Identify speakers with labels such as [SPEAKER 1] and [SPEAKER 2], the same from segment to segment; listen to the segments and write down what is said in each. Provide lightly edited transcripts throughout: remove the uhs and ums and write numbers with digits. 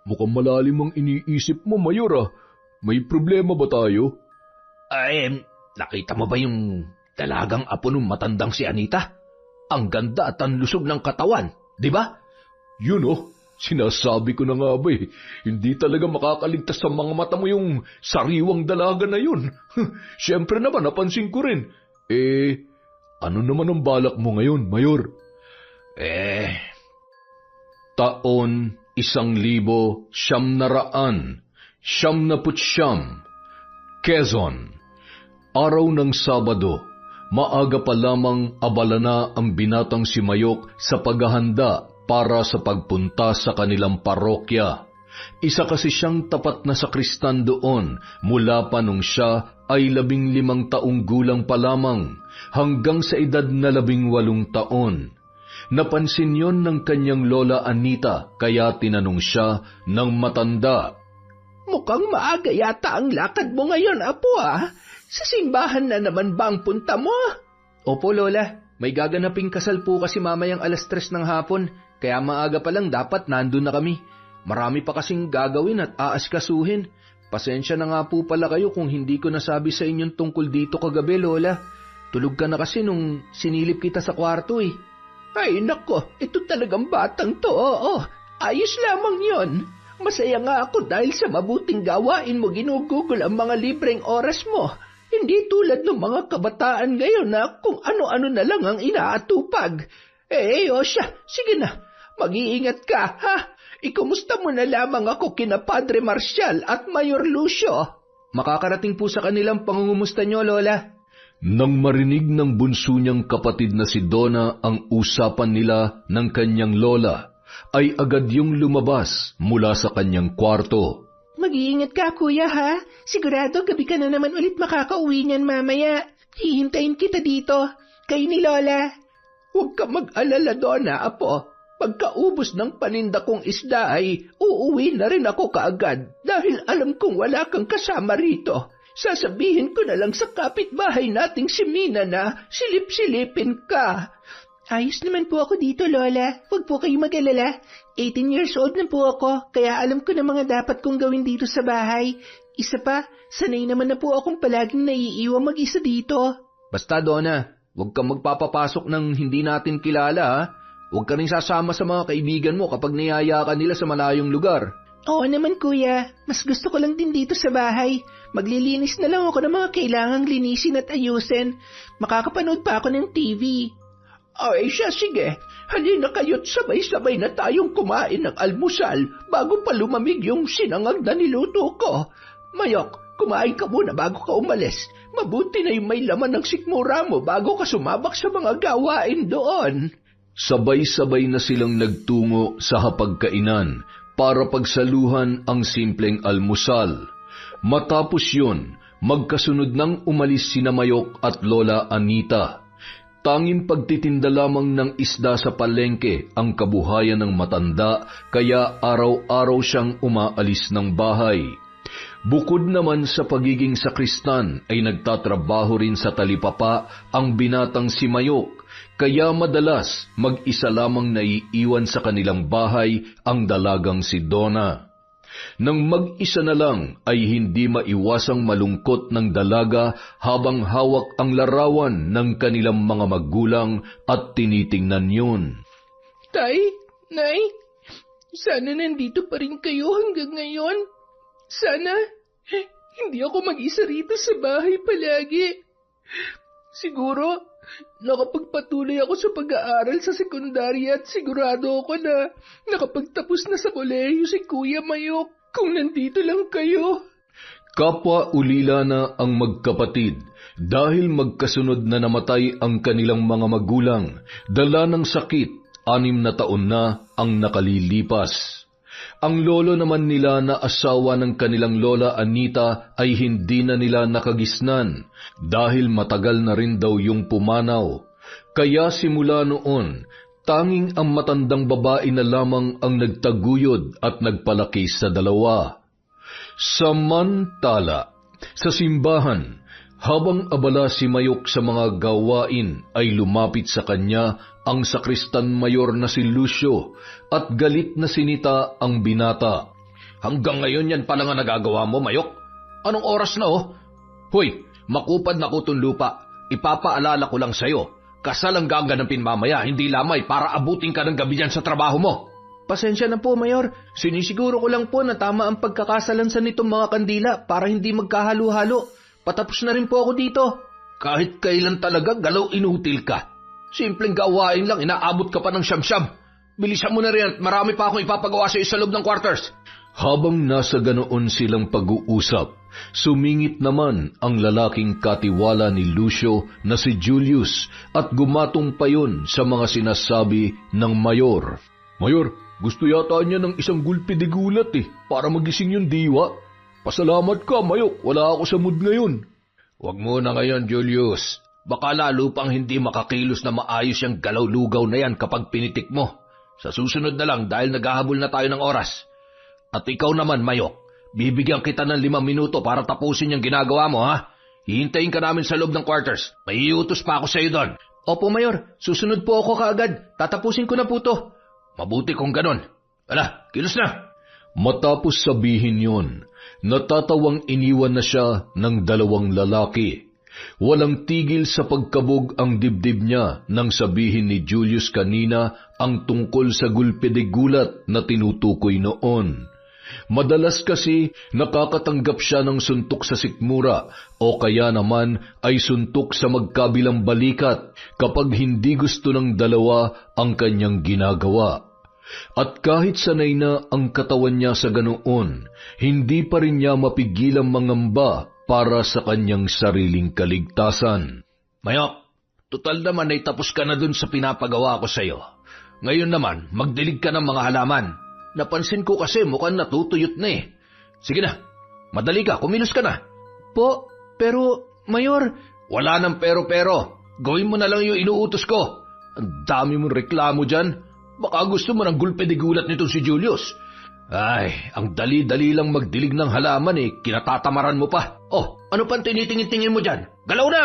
[SPEAKER 1] Mukhang malalim ang iniisip mo, Mayor. May problema ba tayo?
[SPEAKER 2] Nakita mo ba yung dalagang apo ng matandang si Anita? Ang ganda at ang lusog ng katawan, di ba?
[SPEAKER 1] Yun sinasabi ko na nga ba hindi talaga makakaligtas sa mga mata mo yung sariwang dalaga na yun. Siyempre naman, napansin ko rin. Ano naman ang balak mo ngayon, Mayor? Taon 1900, Quezon. Araw ng Sabado, maaga pa lamang abala na ang binatang si Mayok sa paghahanda para sa pagpunta sa kanilang parokya. Isa kasi siyang tapat na sakristan doon mula pa nung siya ay 15 taong gulang pa lamang hanggang sa edad na 18 taon. Napansin yon ng kanyang lola Anita kaya tinanong siya ng matanda.
[SPEAKER 2] Mukhang maaga yata ang lakad mo ngayon, apo Sa simbahan na naman ba ang punta mo?
[SPEAKER 3] Opo, Lola. May gaganaping kasal po kasi mamayang 3:00 ng hapon, kaya maaga pa lang dapat nandun na kami. Marami pa kasing gagawin at aaskasuhin. Pasensya na nga po pala kayo kung hindi ko nasabi sa inyong tungkol dito kagabi, Lola. Tulog ka na kasi nung sinilip kita sa kwarto
[SPEAKER 2] Ay nako, ito talagang batang to, Ayos lamang yon. Masaya nga ako dahil sa mabuting gawain mo ginugugol ang mga libreng oras mo. Hindi tulad ng mga kabataan ngayon na kung ano-ano na lang ang inaatupag. Siya, sige na, mag-iingat ka, ha? Ikumusta mo na lamang ako kina Padre Marcial at Mayor Lucio.
[SPEAKER 3] Makakarating po sa kanilang pangungumusta nyo, Lola.
[SPEAKER 1] Nang marinig ng bunso niyang kapatid na si Donna ang usapan nila ng kanyang lola, ay agad yung lumabas mula sa kanyang kwarto.
[SPEAKER 4] Mag-iingat ka, kuya, ha? Sigurado gabi ka na naman ulit makakauwi niyan mamaya. Hihintayin kita dito. Kayo ni Lola.
[SPEAKER 2] Huwag ka mag-alala, Donna, apo. Pagkaubos ng paninda kong isda ay uuwi na rin ako kaagad dahil alam kong wala kang kasama rito. Sasabihin ko na lang sa kapitbahay nating si Mina na silip-silipin ka.
[SPEAKER 4] Ayos naman po ako dito, Lola. Huwag po kayo mag-alala. 18 years old na po ako, kaya alam ko na mga dapat kong gawin dito sa bahay. Isa pa, sanay naman na po akong palaging naiiwang mag-isa dito.
[SPEAKER 3] Basta, Donna, huwag kang magpapapasok ng hindi natin kilala, ha? Huwag ka rin sasama sa mga kaibigan mo kapag niyaya ka nila sa malayong lugar.
[SPEAKER 4] Oo naman, kuya. Mas gusto ko lang din dito sa bahay. Maglilinis na lang ako ng mga kailangang linisin at ayusin. Makakapanood pa ako ng TV.
[SPEAKER 2] Ay siya, sige. Halina kayo't sabay-sabay na tayong kumain ng almusal bago pa lumamig yung sinangag na niluto ko. Mayok, kumain ka muna bago ka umalis. Mabuti na yung may laman ng sikmura mo bago ka sumabak sa mga gawain doon.
[SPEAKER 1] Sabay-sabay na silang nagtungo sa hapagkainan para pagsaluhan ang simpleng almusal. Matapos yun, magkasunod nang umalis sina Mayok at Lola Anita. Tanging pagtitinda lamang ng isda sa palengke ang kabuhayan ng matanda, kaya araw-araw siyang umaalis ng bahay. Bukod naman sa pagiging sakristan ay nagtatrabaho rin sa talipapa ang binatang si Mayok, kaya madalas mag-isa lamang naiiwan sa kanilang bahay ang dalagang si Donna. Nang mag-isa na lang ay hindi maiwasang malungkot ng dalaga habang hawak ang larawan ng kanilang mga magulang at tinitingnan yun.
[SPEAKER 4] Tay, Nay, sana nandito pa rin kayo hanggang ngayon. Sana hindi ako mag-isa rito sa bahay palagi. Siguro, nakapagpatuloy ako sa pag-aaral sa sekundarya at sigurado ako na nakapagtapos na sa kolehiyo si Kuya Mayok kung nandito lang kayo.
[SPEAKER 1] Kapwa ulila na ang magkapatid dahil magkasunod na namatay ang kanilang mga magulang. Dala ng sakit, 6 na taon na ang nakalilipas. Ang lolo naman nila na asawa ng kanilang lola Anita ay hindi na nila nakagisnan dahil matagal na rin daw yung pumanaw. Kaya simula noon, tanging ang matandang babae na lamang ang nagtaguyod at nagpalaki sa dalawa. Samantala, sa simbahan, habang abala si Mayok sa mga gawain ay lumapit sa kanya ang sakristan mayor na si Lucio at galit na sinita ang binata. Hanggang ngayon yan pala nga nagagawa mo, Mayok. Anong oras na oh? Hoy, makupad na kutong lupa. Ipapaalala ko lang sa'yo. Kasal ang gaganapin mamaya, hindi lamay para abutin ka ng gabi dyan sa trabaho mo.
[SPEAKER 3] Pasensya na po, Mayor. Sinisiguro ko lang po na tama ang pagkakasalansan nitong mga kandila para hindi magkahalo-halo. Patapos na rin po ako dito.
[SPEAKER 1] Kahit kailan talaga galaw inutil ka. Simpleng gawain lang, inaabot ka pa ng siyam-siyam. Bilisan mo na rin at marami pa akong ipapagawa sa isa loob ng quarters.
[SPEAKER 2] Habang nasa ganoon silang pag-uusap, sumingit naman ang lalaking katiwala ni Lucio na si Julius at gumatong pa yun sa mga sinasabi ng Mayor.
[SPEAKER 1] Mayor, gusto yata niya ng isang gulpi de gulat para magising yung diwa. Pasalamat ka, Mayok, wala ako sa mood ngayon. Huwag mo na ngayon, Julius. Baka lalo pang hindi makakilos na maayos yung galaw-lugaw na yan kapag pinitik mo. Sa susunod na lang dahil naghahabol na tayo ng oras. At ikaw naman, Mayok, bibigyan kita ng 5 minuto para tapusin yung ginagawa mo, ha? Hihintayin ka namin sa loob ng quarters. May iutos pa ako sa iyo doon.
[SPEAKER 3] Opo, Mayor. Susunod po ako kaagad. Tatapusin ko na po to.
[SPEAKER 1] Mabuti kung ganon. Ala, kilos na.
[SPEAKER 2] Matapos sabihin yun, natatawang iniwan na siya ng 2 lalaki. Walang tigil sa pagkabog ang dibdib niya nang sabihin ni Julius kanina ang tungkol sa gulpi de gulat na tinutukoy noon. Madalas kasi nakakatanggap siya ng suntok sa sikmura o kaya naman ay suntok sa magkabilang balikat kapag hindi gusto ng dalawa ang kanyang ginagawa. At kahit sanay na ang katawan niya sa ganoon, hindi pa rin niya mapigilang mangamba para sa kanyang sariling kaligtasan.
[SPEAKER 1] Mayok, total naman ay tapos ka na dun sa pinapagawa ko sa iyo. Ngayon naman, magdilig ka ng mga halaman. Napansin ko kasi mukhang natutuyot na Sige na, madali ka, kumilos ka na.
[SPEAKER 3] Po, pero, Mayor...
[SPEAKER 1] Wala nang pero-pero. Gawin mo na lang yung inuutos ko. Ang dami mong reklamo dyan. Baka gusto mo ng gulpe de gulat nito si Julius. Ay, ang dali-dali lang magdilig ng halaman kinatatamaran mo pa. Oh, ano pang tinitingin-tingin mo dyan? Galaw na!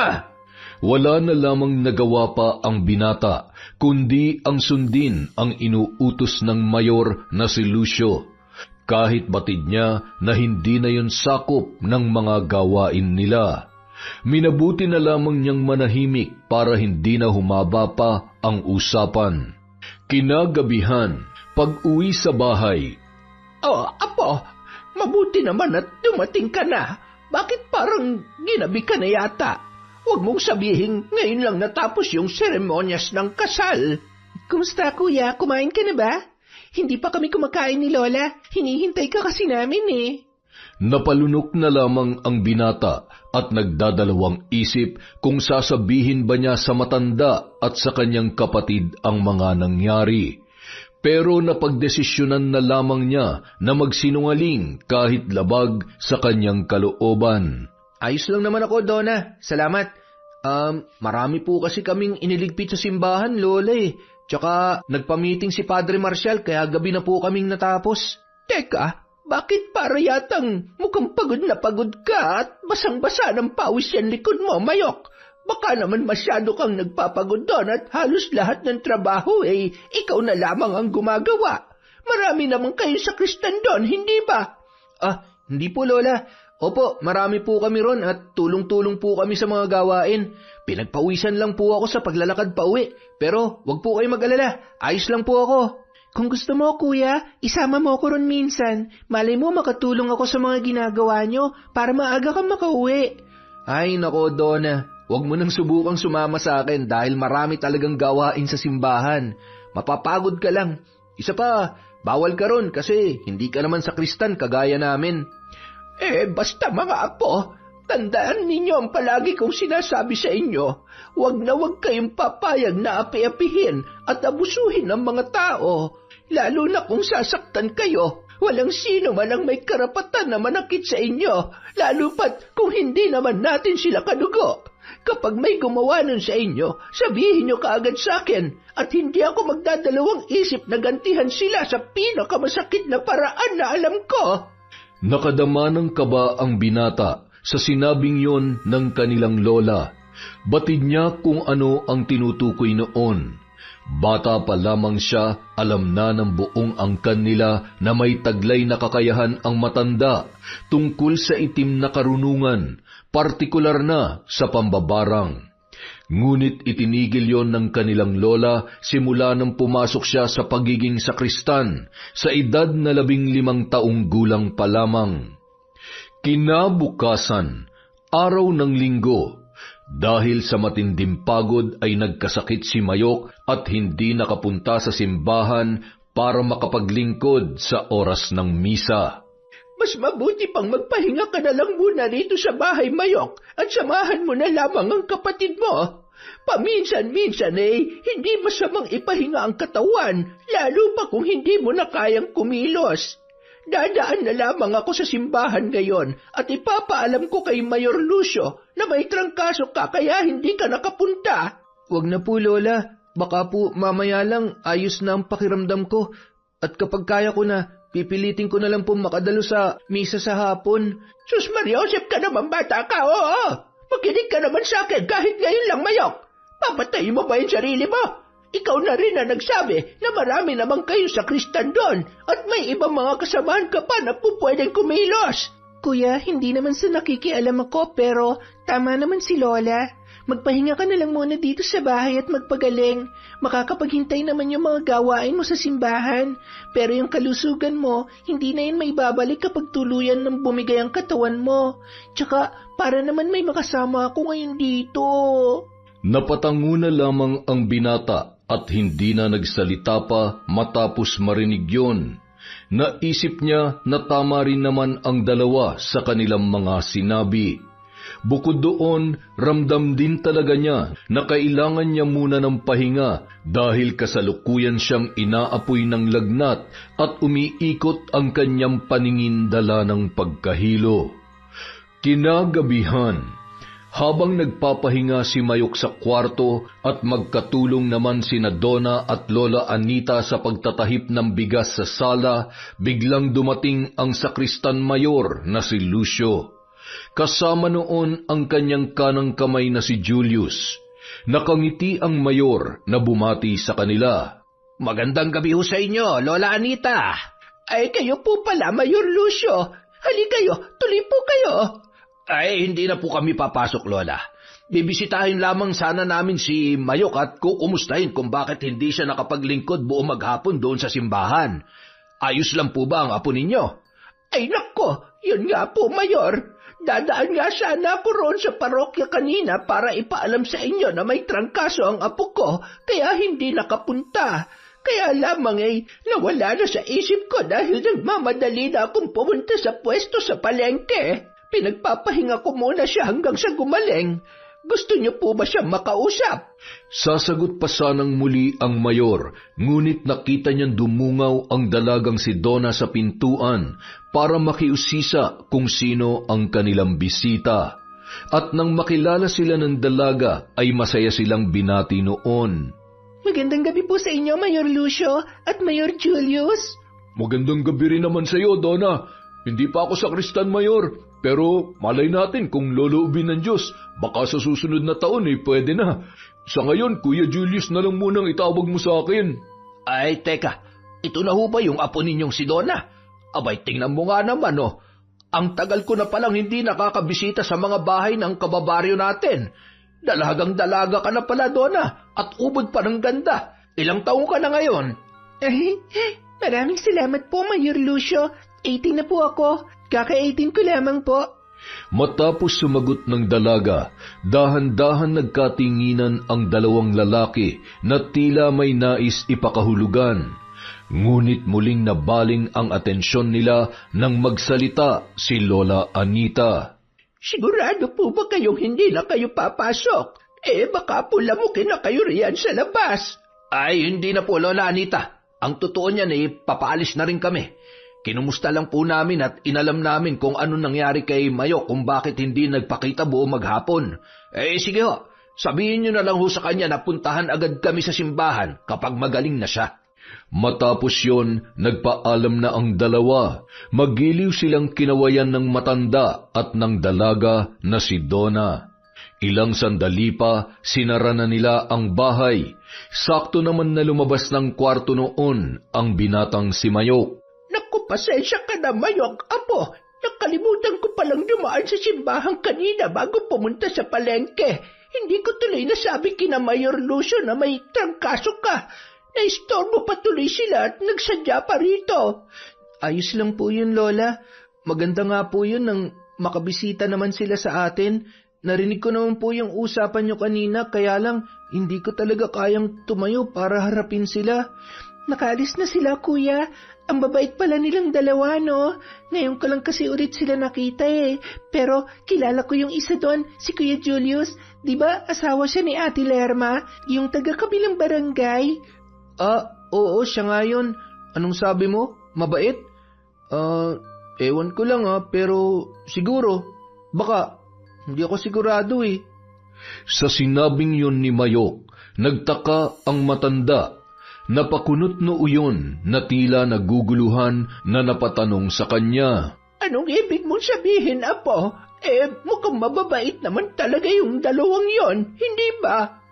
[SPEAKER 2] Wala na lamang nagawa pa ang binata, kundi ang sundin ang inuutos ng Mayor na si Lucio. Kahit batid niya na hindi na yun sakop ng mga gawain nila. Minabuti na lamang niyang manahimik para hindi na humaba pa ang usapan. Kinagabihan, pag-uwi sa bahay. Oh, Apo, mabuti naman at dumating ka na. Bakit parang ginabi ka na yata? Huwag mong sabihin ngayon lang natapos yung seremonyas ng kasal.
[SPEAKER 4] Kumusta, Kuya? Kumain ka na ba? Hindi pa kami kumakain ni Lola. Hinihintay ka kasi namin
[SPEAKER 2] Napalunok na lamang ang binata at nagdadalawang isip kung sasabihin ba niya sa matanda at sa kanyang kapatid ang mga nangyari. Pero napagdesisyonan na lamang niya na magsinungaling kahit labag sa kanyang kalooban.
[SPEAKER 3] Ayos lang naman ako, Donna. Salamat. Marami po kasi kaming iniligpit sa simbahan, Lola Tsaka nagpa-meeting si Padre Marcial kaya gabi na po kaming natapos.
[SPEAKER 2] Teka, bakit para yatang mukhang pagod na pagod ka at basang-basa ng pawis yan likod mo, Mayok? Baka naman masyado kang nagpapagod doon at halos lahat ng trabaho ikaw na lamang ang gumagawa. Marami naman kayo sa Kristan doon, hindi ba?
[SPEAKER 3] Hindi po, Lola. Opo, marami po kami ron at tulong-tulong po kami sa mga gawain. Pinagpawisan lang po ako sa paglalakad pa uwi. Pero wag po kayo mag-alala, ayos lang po ako.
[SPEAKER 4] Kung gusto mo, Kuya, isama mo ako ron minsan. Malay mo makatulong ako sa mga ginagawa nyo para maaga kang makauwi.
[SPEAKER 3] Ay, nako, Donna. Huwag mo nang subukang sumama sa akin dahil marami talagang gawain sa simbahan. Mapapagod ka lang. Isa pa, bawal ka ron kasi hindi ka naman sa Kristan kagaya namin.
[SPEAKER 2] Basta mga apo, tandaan ninyo ang palagi kong sinasabi sa inyo, huwag na huwag kayong papayag na api-apihin at abusuhin ng mga tao. Lalo na kung sasaktan kayo, walang sino man ang may karapatan na manakit sa inyo, lalo pat kung hindi naman natin sila kadugo. Kapag may gumawa nun sa inyo, sabihin nyo kaagad sa akin at hindi ako magdadalawang isip na gantihan sila sa pinakamasakit na paraan na alam ko.
[SPEAKER 1] Nakadama ng kaba ang binata sa sinabing yon ng kanilang lola. Batid niya kung ano ang tinutukoy noon. Bata pa lamang siya, alam na ng buong angkan nila na may taglay na kakayahan ang matanda tungkol sa itim na karunungan, partikular na sa pambabarang. Ngunit itinigil yon ng kanilang lola simula nang pumasok siya sa pagiging sakristan sa edad na 15 taong gulang pa lamang. Kinabukasan, araw ng linggo, dahil sa matinding pagod ay nagkasakit si Mayok at hindi nakapunta sa simbahan para makapaglingkod sa oras ng misa.
[SPEAKER 2] Mas mabuti pang magpahinga ka na lang muna rito sa bahay, Mayok, at samahan mo na lamang ang kapatid mo. Paminsan-minsan hindi masamang ipahinga ang katawan, lalo pa kung hindi mo na kayang kumilos. Dadaan na lamang ako sa simbahan ngayon at ipapaalam ko kay Mayor Lucio na may trangkaso ka kaya hindi ka nakapunta.
[SPEAKER 3] Wag na po, Lola. Baka po mamaya lang ayos na ang pakiramdam ko. At kapag kaya ko na, pipilitin ko na lang po makadalo sa misa sa hapon.
[SPEAKER 2] Sus Mariosep ka naman, bata ka, oo. Makinig ka naman sa akin kahit ngayon lang, Mayok. Papatayin mo ba yung sarili mo? Ikaw na rin na nagsabi na marami naman kayo sa Kristan doon at may ibang mga kasamahan ka pa na pupwedeng kumilos.
[SPEAKER 4] Kuya, hindi naman sa nakikialam ako pero tama naman si Lola. Magpahinga ka na lang muna dito sa bahay at magpagaling. Makakapaghintay naman yung mga gawain mo sa simbahan. Pero yung kalusugan mo, hindi na yun may babalik kapag tuluyan ng bumigay ang katawan mo. Tsaka para naman may makasama ako ngayon dito.
[SPEAKER 1] Napatango na lamang ang binata at hindi na nagsalita pa matapos marinig yon. Naisip niya na tama rin naman ang dalawa sa kanilang mga sinabi. Bukod doon, ramdam din talaga niya na kailangan niya muna ng pahinga dahil kasalukuyan siyang inaapoy ng lagnat at umiikot ang kanyang paningin dala ng pagkahilo. Kinagabihan, habang nagpapahinga si Mayok sa kwarto at magkatulong naman sina Donna at Lola Anita sa pagtatahip ng bigas sa sala, biglang dumating ang sakristan mayor na si Lucio. Kasama noon ang kanyang kanang kamay na si Julius. Nakangiti ang mayor na bumati sa kanila.
[SPEAKER 2] Magandang gabi ho sa inyo, Lola Anita. Ay, kayo po pala, Mayor Lucio. Hali kayo, tuloy po kayo. Ay, hindi na po kami papasok, Lola. Bibisitahin lamang sana namin si Mayok at kukumustahin kung bakit hindi siya nakapaglingkod buong maghapon doon sa simbahan. Ayos lang po ba ang apo ninyo? Ay nako, yun nga po, Mayor. Dadaan nga sana ako roon sa parokya kanina para ipaalam sa inyo na may trangkaso ang apo ko, kaya hindi nakapunta. Kaya lamang nawala na sa isip ko dahil nagmamadali na akong pumunta sa pwesto sa palengke. Pinagpapahinga ko muna siya hanggang sa gumaling. Gusto niyo po ba siyang makausap?
[SPEAKER 1] Sasagot pa sanang muli ang mayor, ngunit nakita niyang dumungaw ang dalagang si Donna sa pintuan para makiusisa kung sino ang kanilang bisita. At nang makilala sila ng dalaga ay masaya silang binati noon.
[SPEAKER 4] Magandang gabi po sa inyo, Mayor Lucio at Mayor Julius.
[SPEAKER 1] Magandang gabi rin naman sa iyo, Donna. Hindi pa ako sakristan, Mayor. Pero malay natin kung loloobin ng Diyos, baka sa susunod na taon pwede na. Sa ngayon, Kuya Julius na lang munang itawag mo sa akin.
[SPEAKER 2] Ay, teka, ito na ho ba yung apo ninyong si Donna? Abay, tingnan mo nga naman, Ang tagal ko na palang hindi nakakabisita sa mga bahay ng kababaryo natin. Dalagang-dalaga ka na pala, Donna, at ubod pa ng ganda. Ilang taong ka na ngayon?
[SPEAKER 4] Ay, maraming salamat po, Mayor Lucio. 18 na po ako. Kaka-18 ko lamang po.
[SPEAKER 1] Matapos sumagot ng dalaga, dahan-dahan nagkatinginan ang dalawang lalaki na tila may nais ipakahulugan. Ngunit muling nabaling ang atensyon nila nang magsalita si Lola Anita.
[SPEAKER 2] Sigurado po ba kayong hindi na kayo papasok? Baka po lamukin na kayo riyan sa labas. Ay, hindi na po, Lola Anita. Ang totoo niyan papaalis na rin kami. Kinumusta lang po namin at inalam namin kung ano nangyari kay Mayok kung bakit hindi nagpakita buong maghapon. Sige ho, sabihin niyo na lang ho sa kanya na puntahan agad kami sa simbahan kapag magaling na siya.
[SPEAKER 1] Matapos yon, nagpaalam na ang dalawa. Magiliw silang kinawayan ng matanda at ng dalaga na si Donna. Ilang sandali pa, sinara na nila ang bahay. Sakto naman na lumabas ng kwarto noon ang binatang si Mayok.
[SPEAKER 2] Naku, pasensya ka na, Mayok. Apo, nakalimutan ko palang dumaan sa simbahan kanina bago pumunta sa palengke. Hindi ko tuloy nasabi kina Mayor Lucio na may trangkaso ka. Naistorbo pa tuloy sila at nagsadya pa rito.
[SPEAKER 3] Ayos lang po yun, Lola. Maganda nga po yun nang makabisita naman sila sa atin. Narinig ko naman po yung usapan nyo kanina, kaya lang hindi ko talaga kayang tumayo para harapin sila.
[SPEAKER 2] Nakalis na sila, kuya. Ang babait pala nilang dalawa, no? Ngayon ko lang kasi ulit sila nakita eh. Pero kilala ko yung isa doon, si Kuya Julius. Di ba asawa siya ni Ate Lerma, yung taga-kabilang barangay?
[SPEAKER 3] Oo, siya nga yun. Anong sabi mo? Mabait? Ewan ko lang pero siguro. Baka, hindi ako sigurado eh.
[SPEAKER 1] Sa sinabing yun ni Mayok, nagtaka ang matanda. Napakunot noo yun na tila naguguluhan na napatanong sa kanya.
[SPEAKER 2] Anong ibig mong sabihin, Apo? Mukhang mababait naman talaga yung dalawang yon, hindi ba?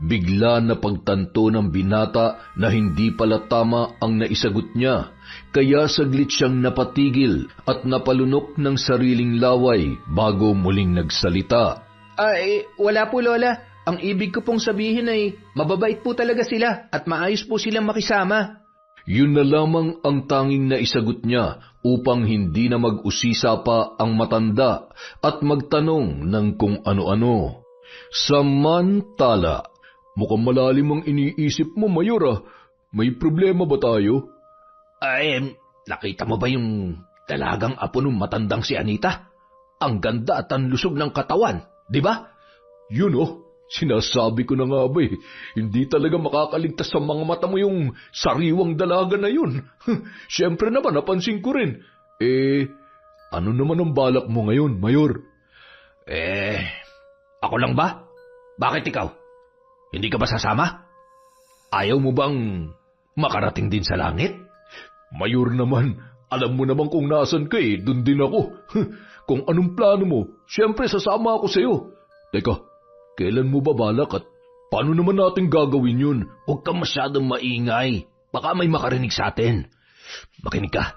[SPEAKER 1] Bigla na pagtanto ng binata na hindi pala tama ang naisagot niya, kaya saglit siyang napatigil at napalunok ng sariling laway bago muling nagsalita.
[SPEAKER 3] Wala po, Lola. Ang ibig ko pong sabihin ay mababait po talaga sila at maayos po silang makisama.
[SPEAKER 1] Yun na lamang ang tanging naisagot niya upang hindi na mag-usisa pa ang matanda at magtanong ng kung ano-ano. Samantala, mukhang malalim ang iniisip mo, Mayor. May problema ba tayo?
[SPEAKER 2] Nakita mo ba yung dalagang apo ng matandang si Anita? Ang ganda at ang lusog ng katawan, di ba?
[SPEAKER 1] Yun sinasabi ko na nga ba hindi talaga makakaligtas sa mga mata mo yung sariwang dalaga na yun. Siyempre naman, napansin ko rin. Ano naman ang balak mo ngayon, Mayor?
[SPEAKER 2] Ako lang ba? Bakit ikaw? Hindi ka ba sasama? Ayaw mo bang makarating din sa langit?
[SPEAKER 1] Mayor naman, alam mo naman kung nasan ka dun din ako. Kung anong plano mo, siyempre sasama ako sa'yo. Teka, kailan mo ba balak at paano naman natin gagawin yun?
[SPEAKER 2] Huwag kang masyadong maingay. Baka may makarinig sa atin. Makinig ka.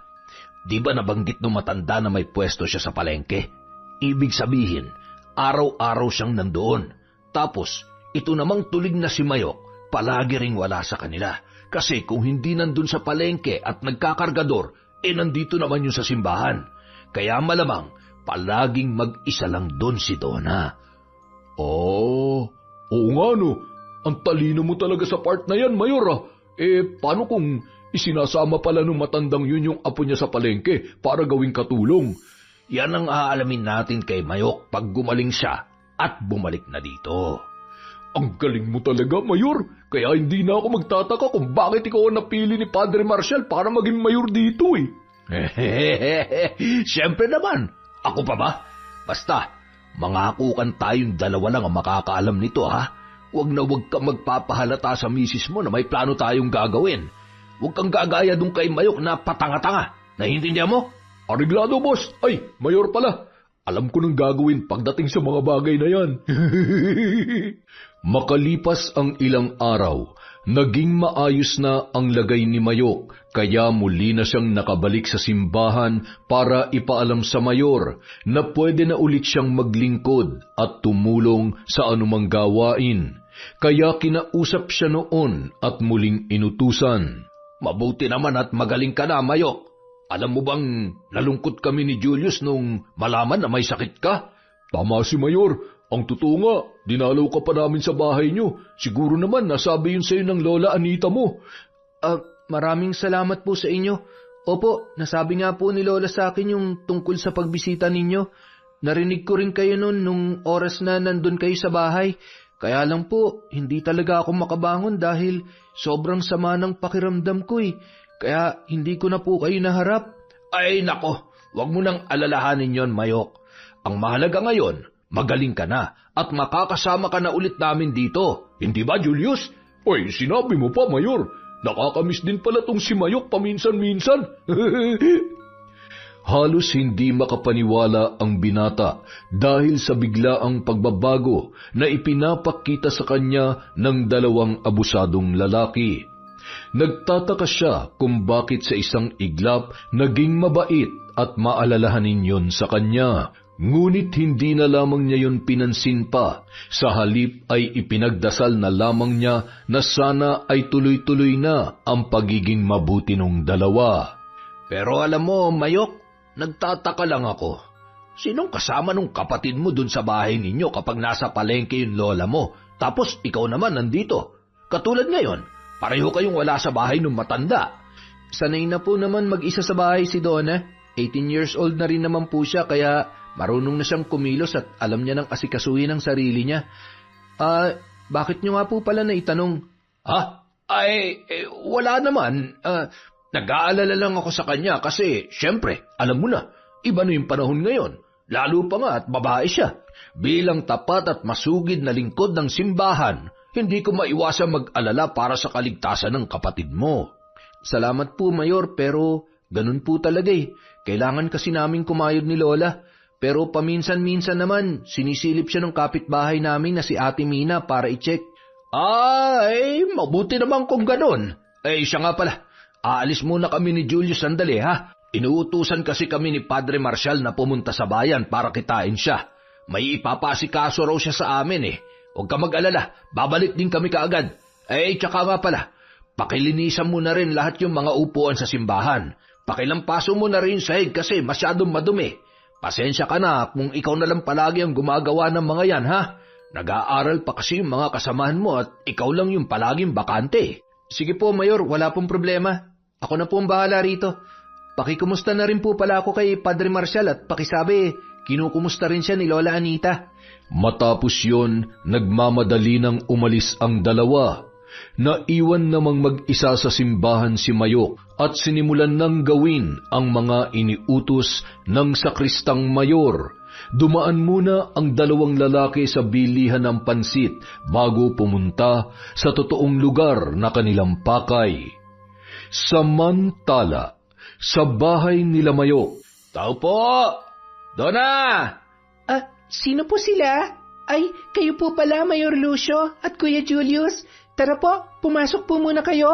[SPEAKER 2] Di ba nabanggit ng matanda na may pwesto siya sa palengke? Ibig sabihin, araw-araw siyang nandoon. Tapos, ito namang tulig na si Mayok, palagi ring wala sa kanila. Kasi kung hindi nandun sa palengke at nagkakargador, nandito naman yun sa simbahan. Kaya malamang, palaging mag-isa lang doon si Donna.
[SPEAKER 1] Oo nga Ang talino mo talaga sa part na yan, Mayor. Paano kung isinasama pala ng matandang yun yung apo niya sa palengke para gawing katulong?
[SPEAKER 2] Yan ang aalamin natin kay Mayok pag gumaling siya at bumalik na dito.
[SPEAKER 1] Ang galing mo talaga, Mayor. Kaya hindi na ako magtataka kung bakit ikaw ang napili ni Padre Marcial para maging mayor dito
[SPEAKER 2] Siyempre naman. Ako pa ba? Basta, mangakukan tayong dalawa lang ang makakaalam nito, ha? Huwag kang magpapahalata sa misis mo na may plano tayong gagawin. Huwag kang gagaya dun kay Mayok na patanga-tanga. Naintindihan mo?
[SPEAKER 1] Ariglado, boss. Ay, Mayor pala. Alam ko nang gagawin pagdating sa mga bagay na yan. Makalipas ang ilang araw, naging maayos na ang lagay ni Mayok, kaya muli na siyang nakabalik sa simbahan para ipaalam sa Mayor na pwede na ulit siyang maglingkod at tumulong sa anumang gawain. Kaya kinausap siya noon at muling inutusan.
[SPEAKER 2] Mabuti naman at magaling ka na, Mayok. Alam mo bang nalungkot kami ni Julius nung malaman na may sakit ka?
[SPEAKER 1] Tama si Mayor. Ang totoo nga, dinalaw ka pa namin sa bahay niyo. Siguro naman nasabi yun sa'yo ng Lola Anita mo.
[SPEAKER 3] Maraming salamat po sa inyo. Opo, nasabi nga po ni Lola sa akin yung tungkol sa pagbisita ninyo. Narinig ko rin kayo noon nung oras na nandun kayo sa bahay. Kaya lang po, hindi talaga ako makabangon dahil sobrang sama ng pakiramdam ko Kaya hindi ko na po kayo naharap.
[SPEAKER 2] Ay nako, wag mo nang alalahanin yon, Mayok. Ang mahalaga ngayon, magaling ka na at makakasama ka na ulit namin dito. Hindi ba, Julius?
[SPEAKER 1] Oy, sinabi mo pa, Mayor. Nakakamiss din pala tong si Mayok paminsan-minsan. Halos hindi makapaniwala ang binata dahil sa biglaang pagbabago na ipinapakita sa kanya ng dalawang abusadong lalaki. Nagtataka siya kung bakit sa isang iglap naging mabait at maalalahanin yon sa kanya. Ngunit hindi na lamang niya yon pinansin pa, sa halip ay ipinagdasal na lamang niya na sana ay tuloy-tuloy na ang pagiging mabuti ng dalawa.
[SPEAKER 3] Pero alam mo, Mayok, nagtataka lang ako. Sinong kasama nung kapatid mo dun sa bahay ninyo kapag nasa palengke yung lola mo, tapos ikaw naman nandito? Katulad ngayon, pareho kayong wala sa bahay nung matanda.
[SPEAKER 2] Sanay na po naman mag-isa sa bahay si Donna. 18 years old na rin naman po siya, kaya marunong na siyang kumilos at alam niya ng asikasuhin ang sarili niya. Bakit niyo nga po pala naitanong?
[SPEAKER 3] Wala naman. Nag-aalala lang ako sa kanya kasi, syempre, alam mo na, iba na yung panahon ngayon. Lalo pa nga at babae siya. Bilang tapat at masugid na lingkod ng simbahan, hindi ko maiwasang mag-alala para sa kaligtasan ng kapatid mo.
[SPEAKER 2] Salamat po, Mayor, pero ganun po talaga eh. Kailangan kasi namin kumayod ni Lola. Pero paminsan-minsan naman, sinisilip siya ng kapitbahay namin na si Ate Mina para i-check.
[SPEAKER 3] Mabuti naman kung ganun. Siya nga pala, aalis muna kami ni Julius sandali ha. Inuutusan kasi kami ni Padre Marcial na pumunta sa bayan para kitain siya. May ipapasikaso raw siya sa amin eh. Huwag ka mag-alala, babalik din kami kaagad. Tsaka nga pala, pakilinisan mo na rin lahat yung mga upuan sa simbahan. Pakilampaso mo na rin sahig kasi masyadong madumi. Pasensya ka na kung ikaw na lang palagi ang gumagawa ng mga yan, ha? Nag-aaral pa kasi yung mga kasamahan mo at ikaw lang yung palaging bakante.
[SPEAKER 2] Sige po, Mayor, wala pong problema. Ako na po ang bahala rito. Pakikumusta na rin po pala ako kay Padre Marcial at pakisabi, kinukumusta rin siya ni Lola Anita.
[SPEAKER 1] Matapos yon, nagmamadali nang umalis ang dalawa. Naiwan namang mag-isa sa simbahan si Mayok at sinimulan nang gawin ang mga iniutos ng sakristang mayor. Dumaan muna ang dalawang lalaki sa bilihan ng pansit bago pumunta sa totoong lugar na kanilang pakay. Samantala, sa bahay nila Mayok.
[SPEAKER 3] Tao po! Donna!
[SPEAKER 4] Sino po sila? Ay, kayo po pala, Mayor Lucio at Kuya Julius. Tara po, pumasok po muna kayo.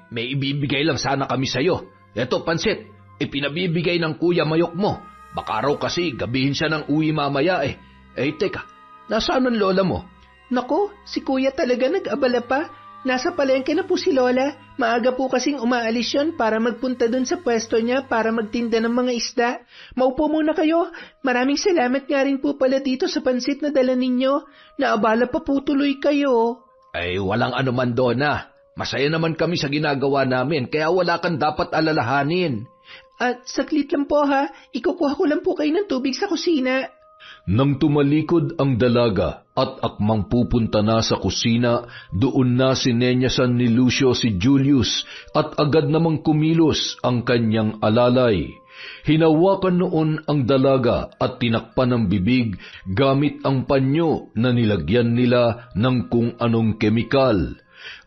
[SPEAKER 3] May ibibigay lang sana kami sa'yo. Eto, pansit, pinabibigay ng Kuya Mayok mo. Baka raw kasi gabihin siya ng uwi mamaya eh. Teka, nasaan ang lola mo?
[SPEAKER 4] Naku, si Kuya talaga nag-abala pa. Nasa palengke na po si Lola. Maaga po kasing umaalis yun para magpunta dun sa pwesto niya para magtinda ng mga isda. Maupo muna kayo. Maraming salamat nga rin po pala dito sa pansit na dala ninyo. Naabala pa po tuloy kayo.
[SPEAKER 3] Walang anuman, Donna. Masaya naman kami sa ginagawa namin, kaya wala kang dapat alalahanin.
[SPEAKER 4] At saglit lang po ha, ikukuha ko lang po kayo ng tubig sa kusina.
[SPEAKER 1] Nang tumalikod ang dalaga at akmang pupunta na sa kusina, doon na sinenyasan ni Lucio si Julius at agad namang kumilos ang kanyang alalay. Hinawakan noon ang dalaga at tinakpan ng bibig gamit ang panyo na nilagyan nila ng kung anong kemikal.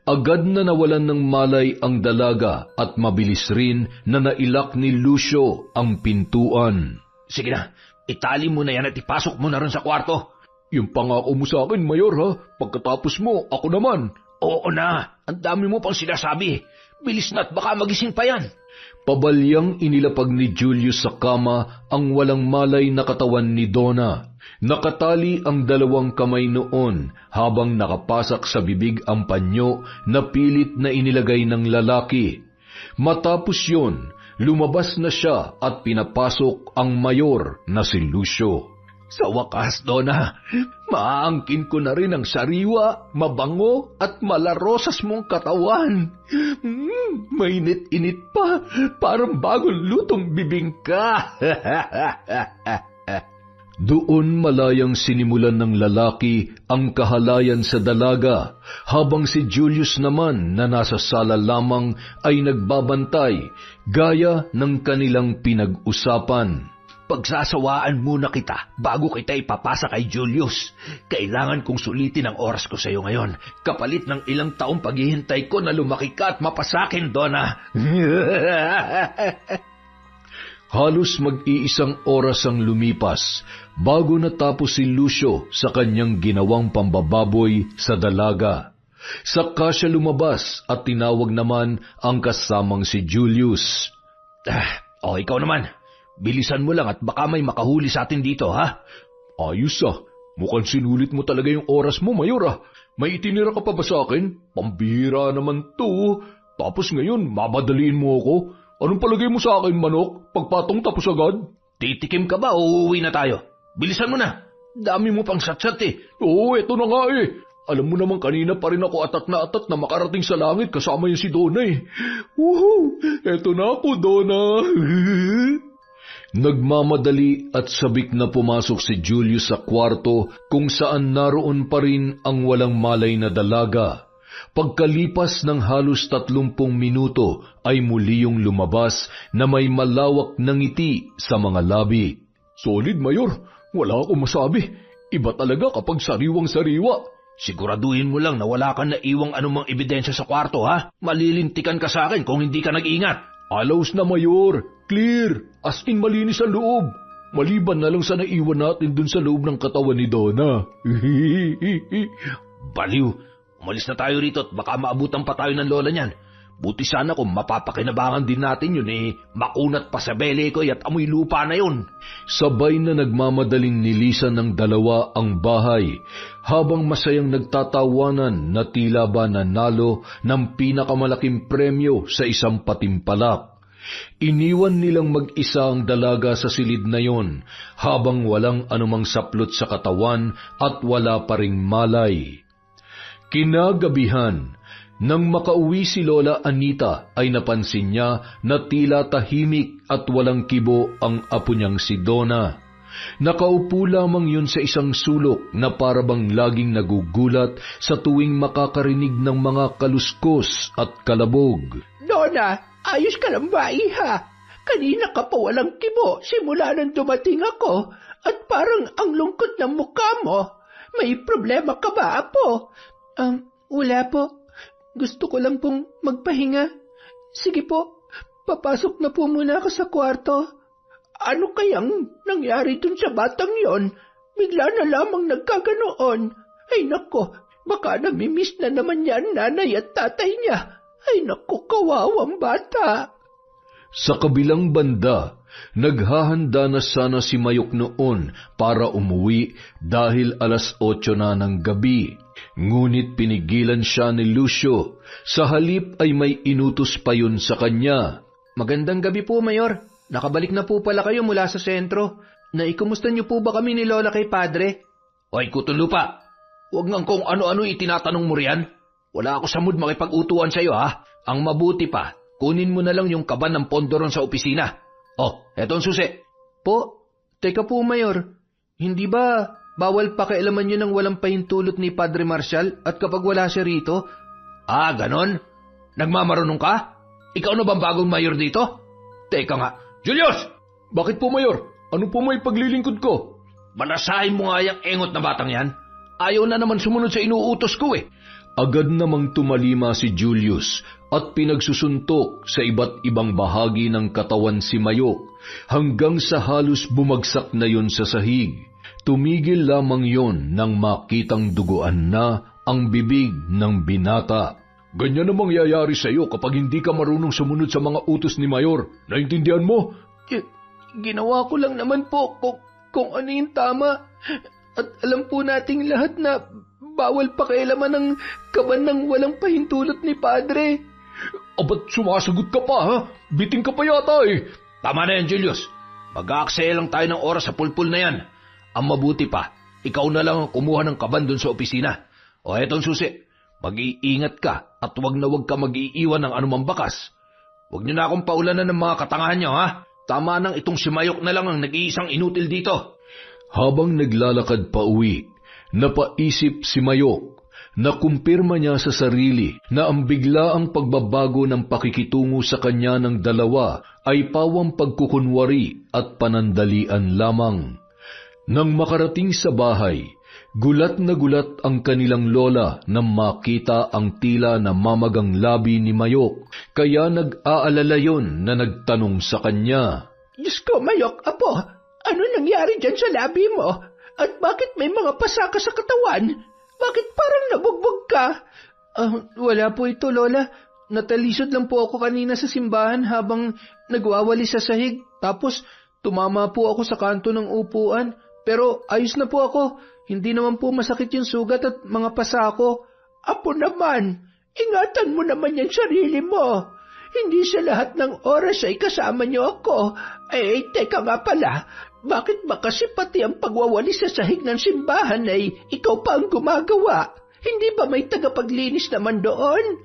[SPEAKER 1] Agad na nawalan ng malay ang dalaga at mabilis rin na nailak ni Lucio ang pintuan.
[SPEAKER 3] Sige na, itali mo na yan at ipasok mo na rin sa kwarto.
[SPEAKER 1] Yung pangako mo sa akin, Mayor, ha? Pagkatapos mo, ako naman.
[SPEAKER 3] Oo na, ang dami mo pang sinasabi. Bilis na't baka magising pa yan.
[SPEAKER 1] Pabalyang inilapag ni Julius sa kama ang walang malay na katawan ni Donna. Nakatali ang dalawang kamay noon habang nakapasak sa bibig ang panyo na pilit na inilagay ng lalaki. Matapos yon, lumabas na siya at pinapasok ang mayor na si Lucio.
[SPEAKER 3] Sa wakas, Donna, maaangkin ko na rin ang sariwa, mabango at malarosas mong katawan. Mainit-init pa, parang bagong lutong bibingka.
[SPEAKER 1] Doon malayang sinimulan ng lalaki ang kahalayan sa dalaga, habang si Julius naman na nasa sala lamang ay nagbabantay, gaya ng kanilang pinag-usapan.
[SPEAKER 3] Pagsasawaan muna kita bago kita ipapasa kay Julius. Kailangan kong sulitin ang oras ko sa iyo ngayon, kapalit ng ilang taong paghihintay ko na lumaki ka at mapasakin, Donna.
[SPEAKER 1] Halos mag-iisang oras ang lumipas bago natapos si Lucio sa kanyang ginawang pambababoy sa dalaga. Saka siya lumabas at tinawag naman ang kasamang si Julius.
[SPEAKER 3] Ikaw naman. Bilisan mo lang at baka may makahuli sa atin dito, ha?
[SPEAKER 1] Ayos mukhang sinulit mo talaga yung oras mo, Mayor. May itinira ka pa ba sa akin? Pambihira naman to. Tapos ngayon, mamadaliin mo ako. Anong palagay mo sa akin, manok? Pagpatong tapos agad?
[SPEAKER 3] Titikim ka ba o uuwi na tayo? Bilisan mo na. Dami mo pang satsat eh.
[SPEAKER 1] Oo, eto na nga eh. Alam mo naman kanina pa rin ako atat na makarating sa langit kasama yung si Donna eh. Woohoo! Eto na ako, Donna. Nagmamadali at sabik na pumasok si Julius sa kwarto kung saan naroon pa rin ang walang malay na dalaga. Pagkalipas ng halos 30 minuto ay muli yung lumabas na may malawak na ngiti sa mga labi. Solid, Mayor. Wala akong masabi. Iba talaga kapag sariwang-sariwa.
[SPEAKER 3] Siguraduhin mo lang na wala kang naiwang anumang ebidensya sa kwarto, ha? Malilintikan ka sa akin kung hindi ka nag-ingat.
[SPEAKER 1] Alaos na, Mayor. Clear. As in malinis ang loob. Maliban na lang sa naiwan natin dun sa loob ng katawan ni Donna.
[SPEAKER 3] Baliw. Umalis na tayo rito at baka maabutan pa tayo ng lola niyan. Buti sana kung mapapakinabangan din natin yun makunat pa sa bele ko at amoy lupa na yun.
[SPEAKER 1] Sabay na nagmamadaling nilisan ng dalawa ang bahay habang masayang nagtatawanan na tila ba nanalo ng pinakamalaking premyo sa isang patimpalak. Iniwan nilang mag-isa ang dalaga sa silid na yon habang walang anumang saplot sa katawan at wala pa ring malay. Kinagabihan, nang makauwi si Lola Anita ay napansin niya na tila tahimik at walang kibo ang apo niyang si Donna. Nakaupo lamang yun sa isang sulok na parabang laging nagugulat sa tuwing makakarinig ng mga kaluskos at kalabog.
[SPEAKER 2] Donna, ayos ka lang ba, iha? Kanina ka pa walang kibo simula nang dumating ako at parang ang lungkot ng mukha mo. May problema ka ba, apo?
[SPEAKER 4] Wala po. Gusto ko lang pong magpahinga. Sige po, papasok na po muna ako sa kwarto.
[SPEAKER 2] Ano kayang nangyari dun sa batang yon? Bigla na lamang nagkaganoon. Ay nako, baka namimiss na naman niya ang nanay at tatay niya. Ay nako, kawawang bata.
[SPEAKER 1] Sa kabilang banda, naghahanda na sana si Mayok noon para umuwi dahil 8:00 na ng gabi. Ngunit pinigilan siya ni Lucio. Sa halip ay may inutos pa yun sa kanya.
[SPEAKER 3] Magandang gabi po, Mayor. Nakabalik na po pala kayo mula sa sentro. Naikumusta niyo po ba kami ni Lola kay Padre? Oy, Kutunlupa. Huwag nga kung ano-ano itinatanong mo riyan. Wala ako sa mood makipag-utuan sa iyo, ha? Ang mabuti pa, kunin mo na lang yung kaban ng pondoron sa opisina. Eto ang susi. Po, teka po, Mayor. Hindi ba bawal pakialaman yun ng walang pahintulot ni Padre Marcial at kapag wala siya rito? Ganon? Nagmamarunong ka? Ikaw na bang bagong mayor dito? Teka nga. Julius!
[SPEAKER 1] Bakit po, Mayor? Ano po may paglilingkod ko?
[SPEAKER 3] Manasahin mo nga yung engot na batang yan. Ayaw na naman sumunod sa inuutos ko eh.
[SPEAKER 1] Agad namang tumalima si Julius at pinagsusuntok sa iba't ibang bahagi ng katawan si Mayok hanggang sa halos bumagsak na yon sa sahig. Tumigil lamang yon nang makitang duguan na ang bibig ng binata. Ganyan namang yayari sa iyo kapag hindi ka marunong sumunod sa mga utos ni Mayor. Naintindihan mo?
[SPEAKER 4] Ginawa ko lang naman po kung ano yung tama. At alam po nating lahat na bawal pakialaman ng kaban ng walang pahintulot ni Padre.
[SPEAKER 1] Ba't sumasagot ka pa, ha? Biting ka pa yata eh.
[SPEAKER 3] Tama na yan, Julius. Mag-aaksaya lang tayo ng oras sa pulpul na yan. Ang mabuti pa, ikaw na lang ang kumuha ng kaban dun sa opisina. Etong susi. Mag-iingat ka at wag na wag ka mag-iiwan ng anumang bakas. Huwag niyo na akong paulanan ng mga katangahan niyo, ha? Tama nang itong si Mayok na lang ang nag-iisang inutil dito.
[SPEAKER 1] Habang naglalakad pa uwi, napaisip si Mayok. Nakumpirma niya sa sarili na ang biglaang pagbabago ng pakikitungo sa kanya ng dalawa ay pawang pagkukunwari at panandalian lamang. Nang makarating sa bahay, gulat na gulat ang kanilang lola nang makita ang tila na mamagang labi ni Mayok, kaya nag-aalala yon na nagtanong sa kanya.
[SPEAKER 2] Diyos ko, Mayok, apo, ano nangyari dyan sa labi mo? At bakit may mga pasa ka sa katawan? Bakit parang nabugbog ka?
[SPEAKER 3] Wala po ito, Lola. Natalisod lang po ako kanina sa simbahan habang nagwawali sa sahig. Tapos tumama po ako sa kanto ng upuan. Pero ayos na po ako. Hindi naman po masakit yung sugat at mga pasa ko.
[SPEAKER 2] Apo naman, ingatan mo naman yung sarili mo. Hindi sa lahat ng oras ay kasama niyo ako. Teka nga pala, bakit ba kasi pati ang pagwawali sa sahig ng simbahan ay ikaw pa ang gumagawa? Hindi ba may tagapaglinis naman doon?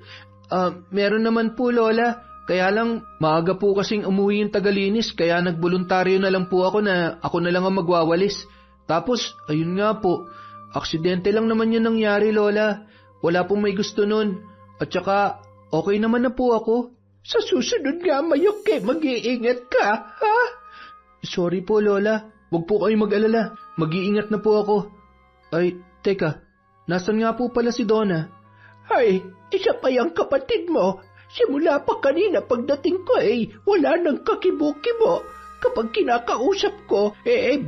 [SPEAKER 3] Meron naman po, Lola. Kaya lang, maaga po kasing umuwi yung tagalinis, kaya nagboluntaryo na lang po ako na ako na lang ang magwawalis. Tapos, ayun nga po, aksidente lang naman yun nangyari, Lola. Wala pong may gusto nun. At saka, okay naman na po ako.
[SPEAKER 2] Sa susunod nga, Mayok, mag-iingat ka, ha?
[SPEAKER 3] Sorry po, Lola. Huwag po kayong mag-alala. Mag-iingat na po ako. Ay, teka. Nasaan nga po pala si Donna?
[SPEAKER 2] Ay, isa pa yung kapatid mo. Simula pa kanina pagdating ko wala nang kakibo-kibo. Kapag kinakausap ko,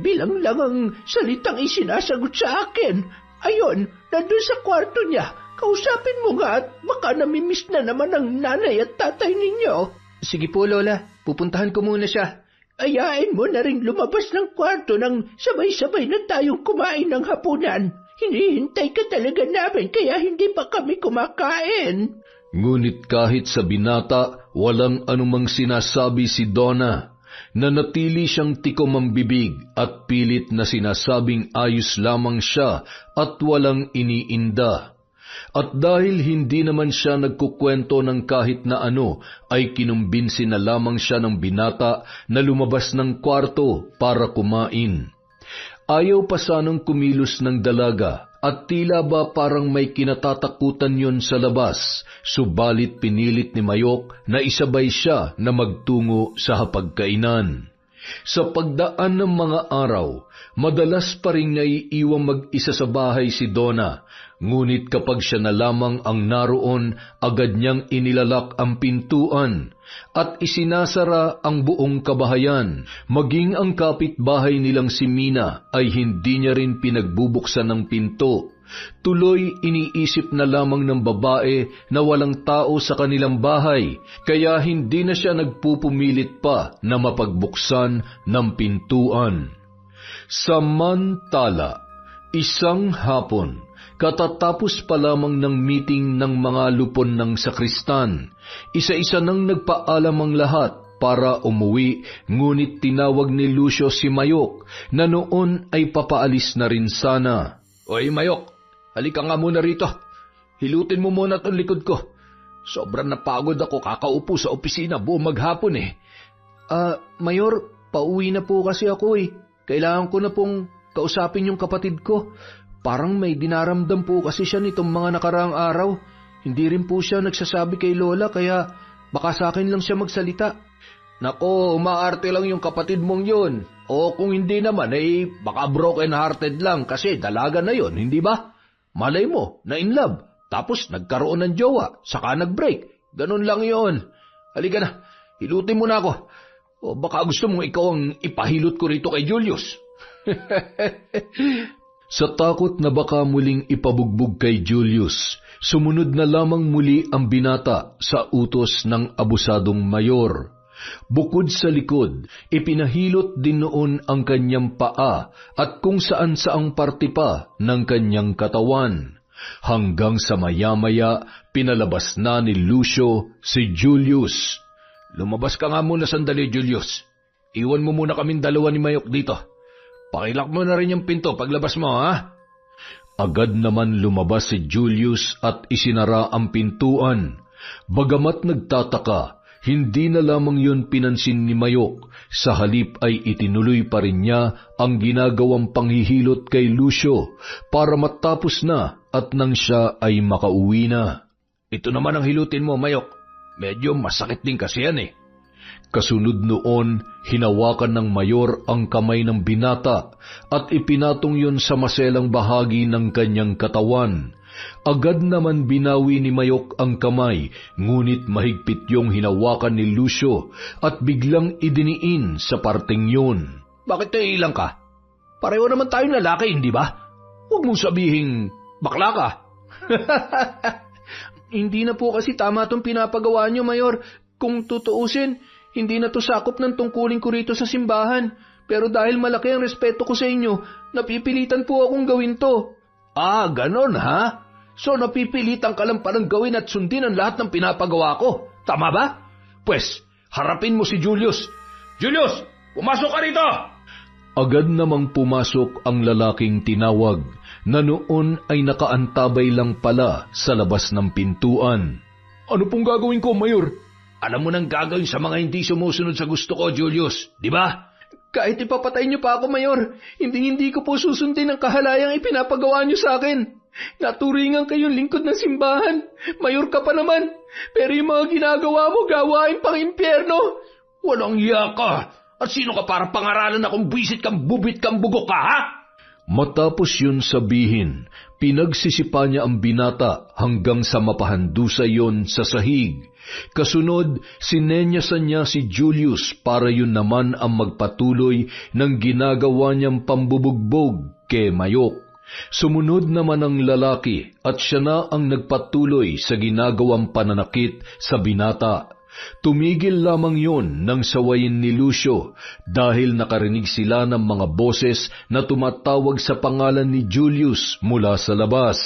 [SPEAKER 2] bilang lang ang salitang isinasagot sa akin. Ayun, nandun sa kwarto niya. Kausapin mo nga at baka namimiss na naman ang nanay at tatay ninyo.
[SPEAKER 3] Sige po, Lola. Pupuntahan ko muna siya.
[SPEAKER 2] Ayain mo na rin lumabas ng kwarto nang sabay-sabay na tayong kumain ng hapunan. Hinihintay ka talaga namin kaya hindi pa kami kumakain.
[SPEAKER 1] Ngunit kahit sa binata, walang anumang sinasabi si Donna. Nanatili siyang tikom ang bibig at pilit na sinasabing ayos lamang siya at walang iniinda. At dahil hindi naman siya nagkukwento ng kahit na ano, ay kinumbinsi na lamang siya ng binata na lumabas ng kwarto para kumain. Ayaw pa sanang kumilos ng dalaga at tila ba parang may kinatatakutan yon sa labas, subalit pinilit ni Mayok na isabay siya na magtungo sa hapagkainan. Sa pagdaan ng mga araw, madalas pa rin naiiwang mag-isa sa bahay si Donna, ngunit kapag siya na lamang ang naroon, agad niyang inilalak ang pintuan at isinasara ang buong kabahayan. Maging ang kapitbahay nilang si Mina ay hindi niya rin pinagbubuksan ng pinto. Tuloy iniisip na lamang ng babae na walang tao sa kanilang bahay, kaya hindi na siya nagpupumilit pa na mapagbuksan ng pintuan. Samantala, isang hapon, katatapos pa lamang ng meeting ng mga lupon ng sakristan, isa-isa nang nagpaalam ang lahat para umuwi, ngunit tinawag ni Lucio si Mayok na noon ay papaalis na rin sana.
[SPEAKER 3] Oy, Mayok, halika nga muna rito. Hilutin mo muna itong likod ko. Sobrang napagod ako kakaupo sa opisina buong maghapon Mayor, pauwi na po kasi ako Kailangan ko na pong kausapin yung kapatid ko. Parang may dinaramdam po kasi siya nitong mga nakaraang araw. Hindi rin po siya nagsasabi kay Lola kaya baka sa akin lang siya magsalita.
[SPEAKER 1] Nako, umaarte lang yung kapatid mong yun. O kung hindi naman, baka broken-hearted lang kasi dalaga na yun, hindi ba? Malay mo, na in love, tapos nagkaroon ng jowa, saka nag-break. Ganun lang yun. Halika na, hilutin mo na ako. O baka gusto mong ikaw ang ipahilot ko rito kay Julius. Sa takot na baka muling ipabugbog kay Julius, sumunod na lamang muli ang binata sa utos ng abusadong mayor. Bukod sa likod, ipinahilot din noon ang kanyang paa at kung saan-saang parte pa ng kanyang katawan. Hanggang sa maya-maya, pinalabas na ni Lucio si Julius. Lumabas ka nga muna sandali, Julius. Iwan mo muna kaming dalawa ni Mayok dito. Pakilak mo na rin yung pinto paglabas mo, ha? Agad naman lumabas si Julius at isinara ang pintuan. Bagamat nagtataka, hindi na lamang yun pinansin ni Mayok. Sa halip ay itinuloy pa rin niya ang ginagawang panghihilot kay Lucio para matapos na at nang siya ay makauwi na. Ito naman ang hilutin mo, Mayok. Medyo masakit din kasi yan Kasunod noon, hinawakan ng mayor ang kamay ng binata at ipinatong yun sa maselang bahagi ng kanyang katawan. Agad naman binawi ni Mayok ang kamay, ngunit mahigpit yung hinawakan ni Lucio at biglang idiniin sa parteng yun.
[SPEAKER 3] Bakit naiilang ka? Pareho naman tayong lalaki, hindi ba? Huwag mong sabihing bakla ka. Hindi na po kasi tama itong pinapagawa niyo, Mayor. Kung tutuusin, hindi na to sakop ng tungkulin ko rito sa simbahan. Pero dahil malaki ang respeto ko sa inyo, napipilitan po akong gawin to. Ah, ganon ha? So napipilitan ka lang palang gawin at sundin ang lahat ng pinapagawa ko. Tama ba? Pwes, harapin mo si Julius. Julius, pumasok ka rito!
[SPEAKER 1] Agad namang pumasok ang lalaking tinawag, na noon ay nakaantabay lang pala sa labas ng pintuan.
[SPEAKER 3] Ano pong gagawin ko, Mayor? Alam mo nang gagawin sa mga hindi sumusunod sa gusto ko, Julius, di ba? Kahit ipapatay niyo pa ako, Mayor, hindi ko po susundin ang kahalayang ipinapagawa niyo sa akin. Naturingan kayong lingkod ng simbahan. Mayor ka pa naman, pero yung mga ginagawa mo gawain pang impyerno. Walang iya ka. At sino ka para pangaralan akong buwisit kang bubit kang bugok ka, ha?
[SPEAKER 1] Matapos yun sabihin, pinagsisipa niya ang binata hanggang sa mapahandusa yon sa sahig. Kasunod, sinenyasan niya si Julius para yun naman ang magpatuloy ng ginagawa niyang pambubugbog kay Mayok. Sumunod naman ang lalaki at siya na ang nagpatuloy sa ginagawang pananakit sa binata. Tumigil lamang yon nang sawayin ni Lucio dahil nakarinig sila ng mga boses na tumatawag sa pangalan ni Julius mula sa labas.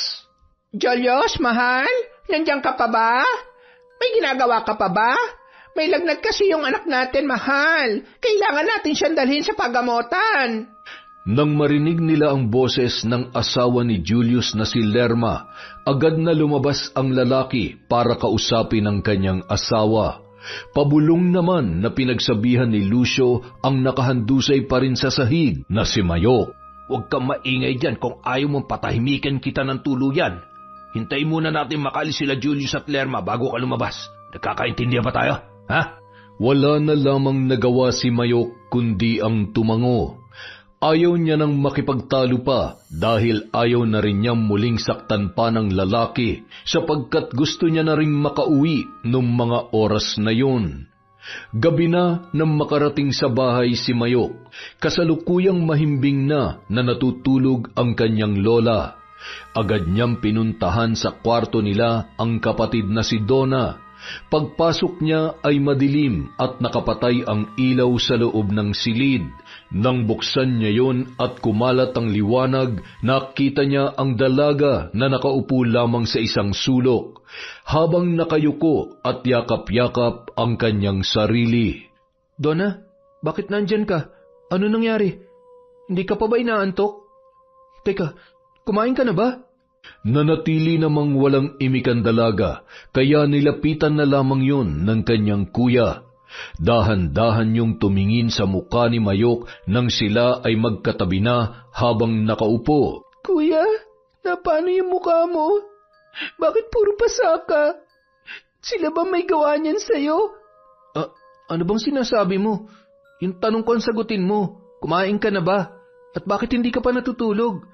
[SPEAKER 2] Julius, mahal? Nandiyan ka pa ba? May ginagawa ka pa ba? May lagnat kasi yung anak natin, mahal. Kailangan natin siyang dalhin sa pagamutan.
[SPEAKER 1] Nang marinig nila ang boses ng asawa ni Julius na si Lerma, agad na lumabas ang lalaki para kausapin ang kanyang asawa. Pabulong naman na pinagsabihan ni Lucio ang nakahandusay pa rin sa sahig na si Mayok.
[SPEAKER 3] Huwag kang maingay dyan kung ayaw mong patahimikan kita ng tuluyan. Hintayin muna natin makalis sila Julius at Lerma bago ka lumabas. Nagkakaintindihan ba tayo? Ha?
[SPEAKER 1] Wala na lamang nagawa si Mayok kundi ang tumango. Ayaw niya nang makipagtalo pa dahil ayaw na rin niyang muling saktan pa ng lalaki sapagkat gusto niya na ring makauwi noong mga oras na yun. Gabi na nang makarating sa bahay si Mayok, kasalukuyang mahimbing na natutulog ang kanyang lola. Agad niyang pinuntahan sa kwarto nila ang kapatid na si Donna. Pagpasok niya ay madilim at nakapatay ang ilaw sa loob ng silid. Nang buksan niya yon at kumalat ang liwanag, nakita niya ang dalaga na nakaupo lamang sa isang sulok, habang nakayuko at yakap-yakap ang kanyang sarili.
[SPEAKER 3] Donna, bakit nandyan ka? Ano nangyari? Hindi ka pa ba inaantok? Teka, kumain ka na ba?
[SPEAKER 1] Nanatili namang walang imik ang dalaga, kaya nilapitan na lamang yon ng kanyang kuya. Dahan-dahan yung tumingin sa mukha ni Mayok nang sila ay magkatabi na habang nakaupo.
[SPEAKER 4] Kuya, paano yung mukha mo? Bakit puro pasaka? Sila ba may gawa niyan sa'yo?
[SPEAKER 3] Ano bang sinasabi mo? Yung tanong ko ang sagutin mo. Kumain ka na ba? At bakit hindi ka pa natutulog?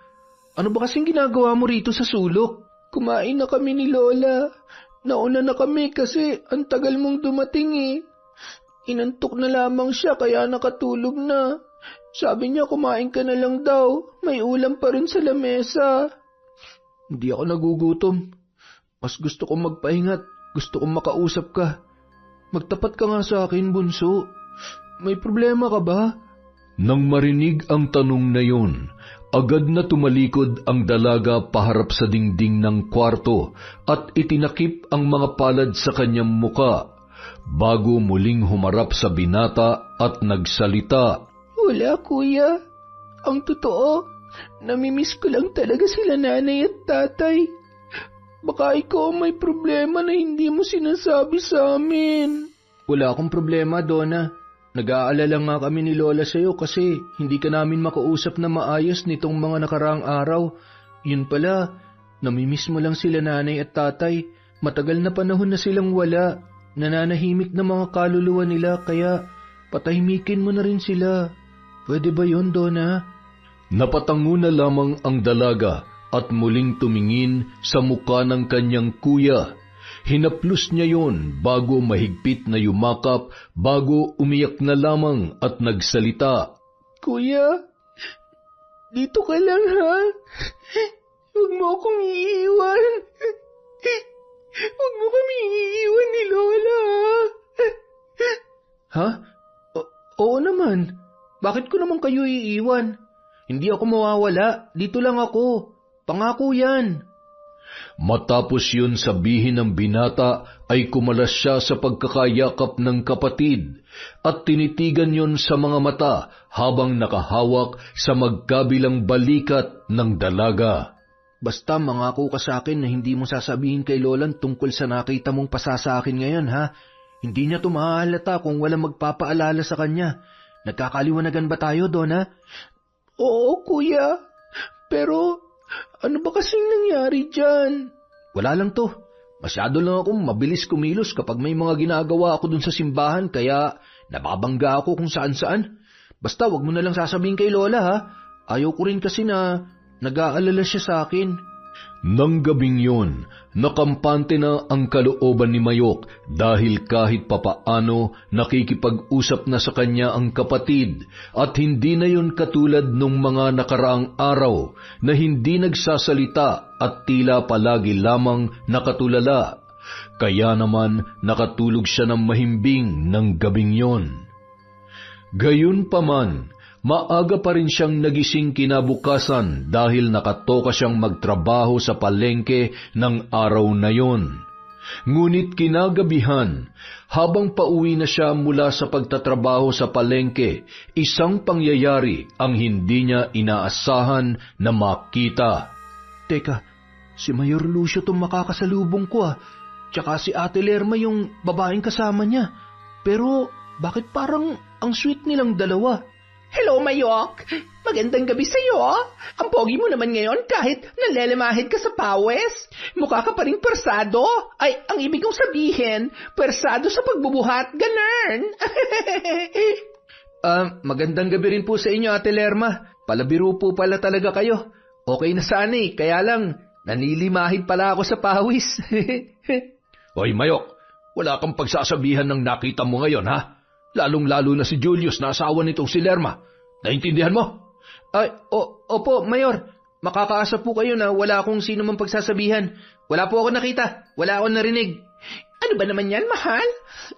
[SPEAKER 3] Ano ba kasing ginagawa mo rito sa sulok?
[SPEAKER 4] Kumain na kami ni Lola. Nauna na kami kasi ang tagal mong dumating eh. Inantok na lamang siya kaya nakatulog na. Sabi niya kumain ka na lang daw. May ulam pa rin sa lamesa.
[SPEAKER 3] Hindi ako nagugutom. Mas gusto kong magpahingat. Gusto kong makausap ka. Magtapat ka nga sa akin, bunso. May problema ka ba?
[SPEAKER 1] Nang marinig ang tanong na yun, agad na tumalikod ang dalaga paharap sa dingding ng kwarto at itinakip ang mga palad sa kanyang muka, bago muling humarap sa binata at nagsalita.
[SPEAKER 4] Wala, kuya. Ang totoo, namimiss ko lang talaga sila nanay at tatay. Baka ikaw may problema na hindi mo sinasabi sa amin.
[SPEAKER 3] Wala akong problema, Donna. Nag-aalala nga kami ni Lola sa'yo kasi hindi ka namin makausap na maayos nitong mga nakaraang araw. Yun pala, namimiss mo lang sila nanay at tatay. Matagal na panahon na silang wala. Nananahimik na mga kaluluwa nila kaya patahimikin mo na rin sila. Pwede ba yun, Donna?
[SPEAKER 1] Napatango na lamang ang dalaga at muling tumingin sa muka ng kanyang kuya. Hinaplos niya yon bago mahigpit na yumakap, bago umiyak na lamang at nagsalita.
[SPEAKER 4] Kuya, dito ka lang ha. Huwag mo akong iiwan. Huwag mo kami iiwan ni Lola.
[SPEAKER 3] Ha? Oo naman. Bakit ko naman kayo iiwan? Hindi ako mawawala. Dito lang ako. Pangako yan.
[SPEAKER 1] Matapos yun sabihin ng binata, ay kumalas siya sa pagkakayakap ng kapatid at tinitigan yon sa mga mata habang nakahawak sa magkabilang balikat ng dalaga.
[SPEAKER 3] Basta mangako ka sa akin na hindi mo sasabihin kay Lolan tungkol sa nakita mong pasa sa akin ngayon, ha? Hindi niya to mahalata kung walang magpapaalala sa kanya. Nagkakaliwanagan ba tayo doon, ha?
[SPEAKER 4] Oo, kuya. Pero ano ba kasing nangyari dyan?
[SPEAKER 3] Wala lang to. Masyado lang akong mabilis kumilos kapag may mga ginagawa ako dun sa simbahan, kaya nababangga ako kung saan-saan. Basta wag mo na lang sasabihin kay Lola, ha? Ayaw ko rin kasi na nag-aalala siya sa akin.
[SPEAKER 1] Nang gabing yun, nakampante na ang kalooban ni Mayok dahil kahit papaano nakikipag-usap na sa kanya ang kapatid at hindi na yun katulad nung mga nakaraang araw na hindi nagsasalita at tila palagi lamang nakatulala. Kaya naman nakatulog siya ng mahimbing ng gabing yon. Gayunpaman, maaga pa rin siyang nagising kinabukasan dahil nakatoka siyang magtrabaho sa palengke ng araw na yon. Ngunit kinagabihan, habang pauwi na siya mula sa pagtatrabaho sa palengke, isang pangyayari ang hindi niya inaasahan na makita.
[SPEAKER 3] Teka, si Mayor Lucio itong makakasalubong ko, tsaka si Ate Lerma yung babaeng kasama niya. Pero bakit parang ang sweet nilang dalawa?
[SPEAKER 2] Hello, Mayok. Magandang gabi sa'yo. Ang pogi mo naman ngayon kahit nalelemahid ka sa pawis. Mukha ka pa rin persado. Ay, ang ibig kong sabihin, persado sa pagbubuhat. Ganun.
[SPEAKER 3] Magandang gabi rin po sa inyo, Ate Lerma. Palabiro po pala talaga kayo. Okay na sana kaya lang nanilimahid pala ako sa pawis.
[SPEAKER 1] Hoy, Mayok, wala kang pagsasabihan ng nakita mo ngayon, ha? Lalong-lalo na si Julius na asawa nitong si Lerma. Naintindihan mo?
[SPEAKER 3] Ay, opo, Mayor. Makakaasa po kayo na wala akong sino man pagsasabihan. Wala po ako nakita. Wala akong narinig.
[SPEAKER 2] Ano ba naman yan, mahal?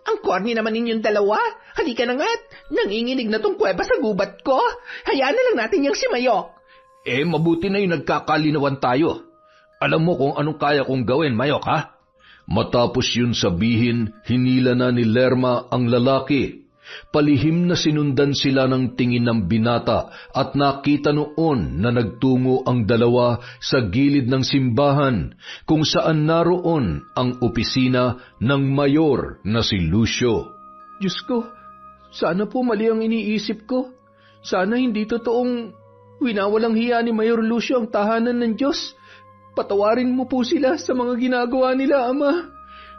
[SPEAKER 2] Ang corny naman ninyong dalawa. Halika na nga't nanginginig na tong kuweba sa gubat ko. Hayaan na lang natin yung si Mayok.
[SPEAKER 1] Mabuti na yung nagkakalinawan tayo. Alam mo kung anong kaya kong gawin, Mayok, ha? Matapos yun sabihin, hinila na ni Lerma ang lalaki. Palihim na sinundan sila ng tingin ng binata at nakita noon na nagtungo ang dalawa sa gilid ng simbahan kung saan naroon ang opisina ng mayor na si Lucio.
[SPEAKER 4] Diyos ko, sana po mali ang iniisip ko. Sana hindi totoong winawalang hiya ni Mayor Lucio ang tahanan ng Diyos. Patawarin mo po sila sa mga ginagawa nila, Ama.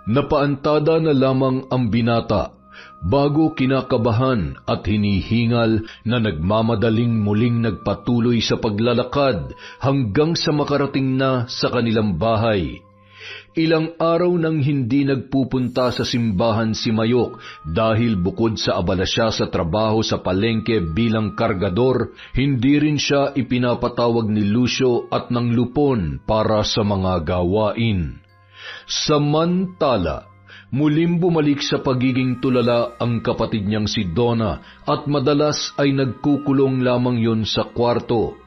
[SPEAKER 1] Napaantada na lamang ang binata bago kinakabahan at hinihingal na nagmamadaling muling nagpatuloy sa paglalakad hanggang sa makarating na sa kanilang bahay. Ilang araw nang hindi nagpupunta sa simbahan si Mayok dahil bukod sa abala siya sa trabaho sa palengke bilang kargador, hindi rin siya ipinapatawag ni Lucio at ng lupon para sa mga gawain. Samantala, muling bumalik sa pagiging tulala ang kapatid niyang si Donna at madalas ay nagkukulong lamang yon sa kwarto.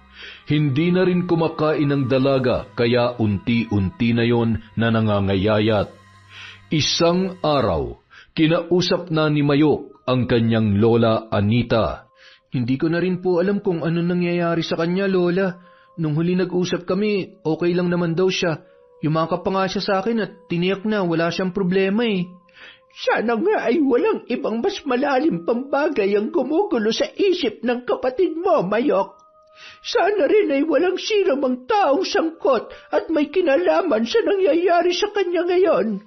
[SPEAKER 1] Hindi na rin kumakain ng dalaga kaya unti-unti na yon na nangangayayat. Isang araw, kinausap na ni Mayok ang kanyang lola Anita.
[SPEAKER 3] Hindi ko na rin po alam kung ano nangyayari sa kanya, Lola. Nung huli nag-usap kami, okay lang naman daw siya. Yumakap pa nga siya sa akin at tiniyak na wala siyang problema
[SPEAKER 2] Sana nga ay walang ibang mas malalim pang bagay ang gumugulo sa isip ng kapatid mo, Mayok. Sana rin ay walang sinumang taong sangkot at may kinalaman sa nangyayari sa kanya ngayon.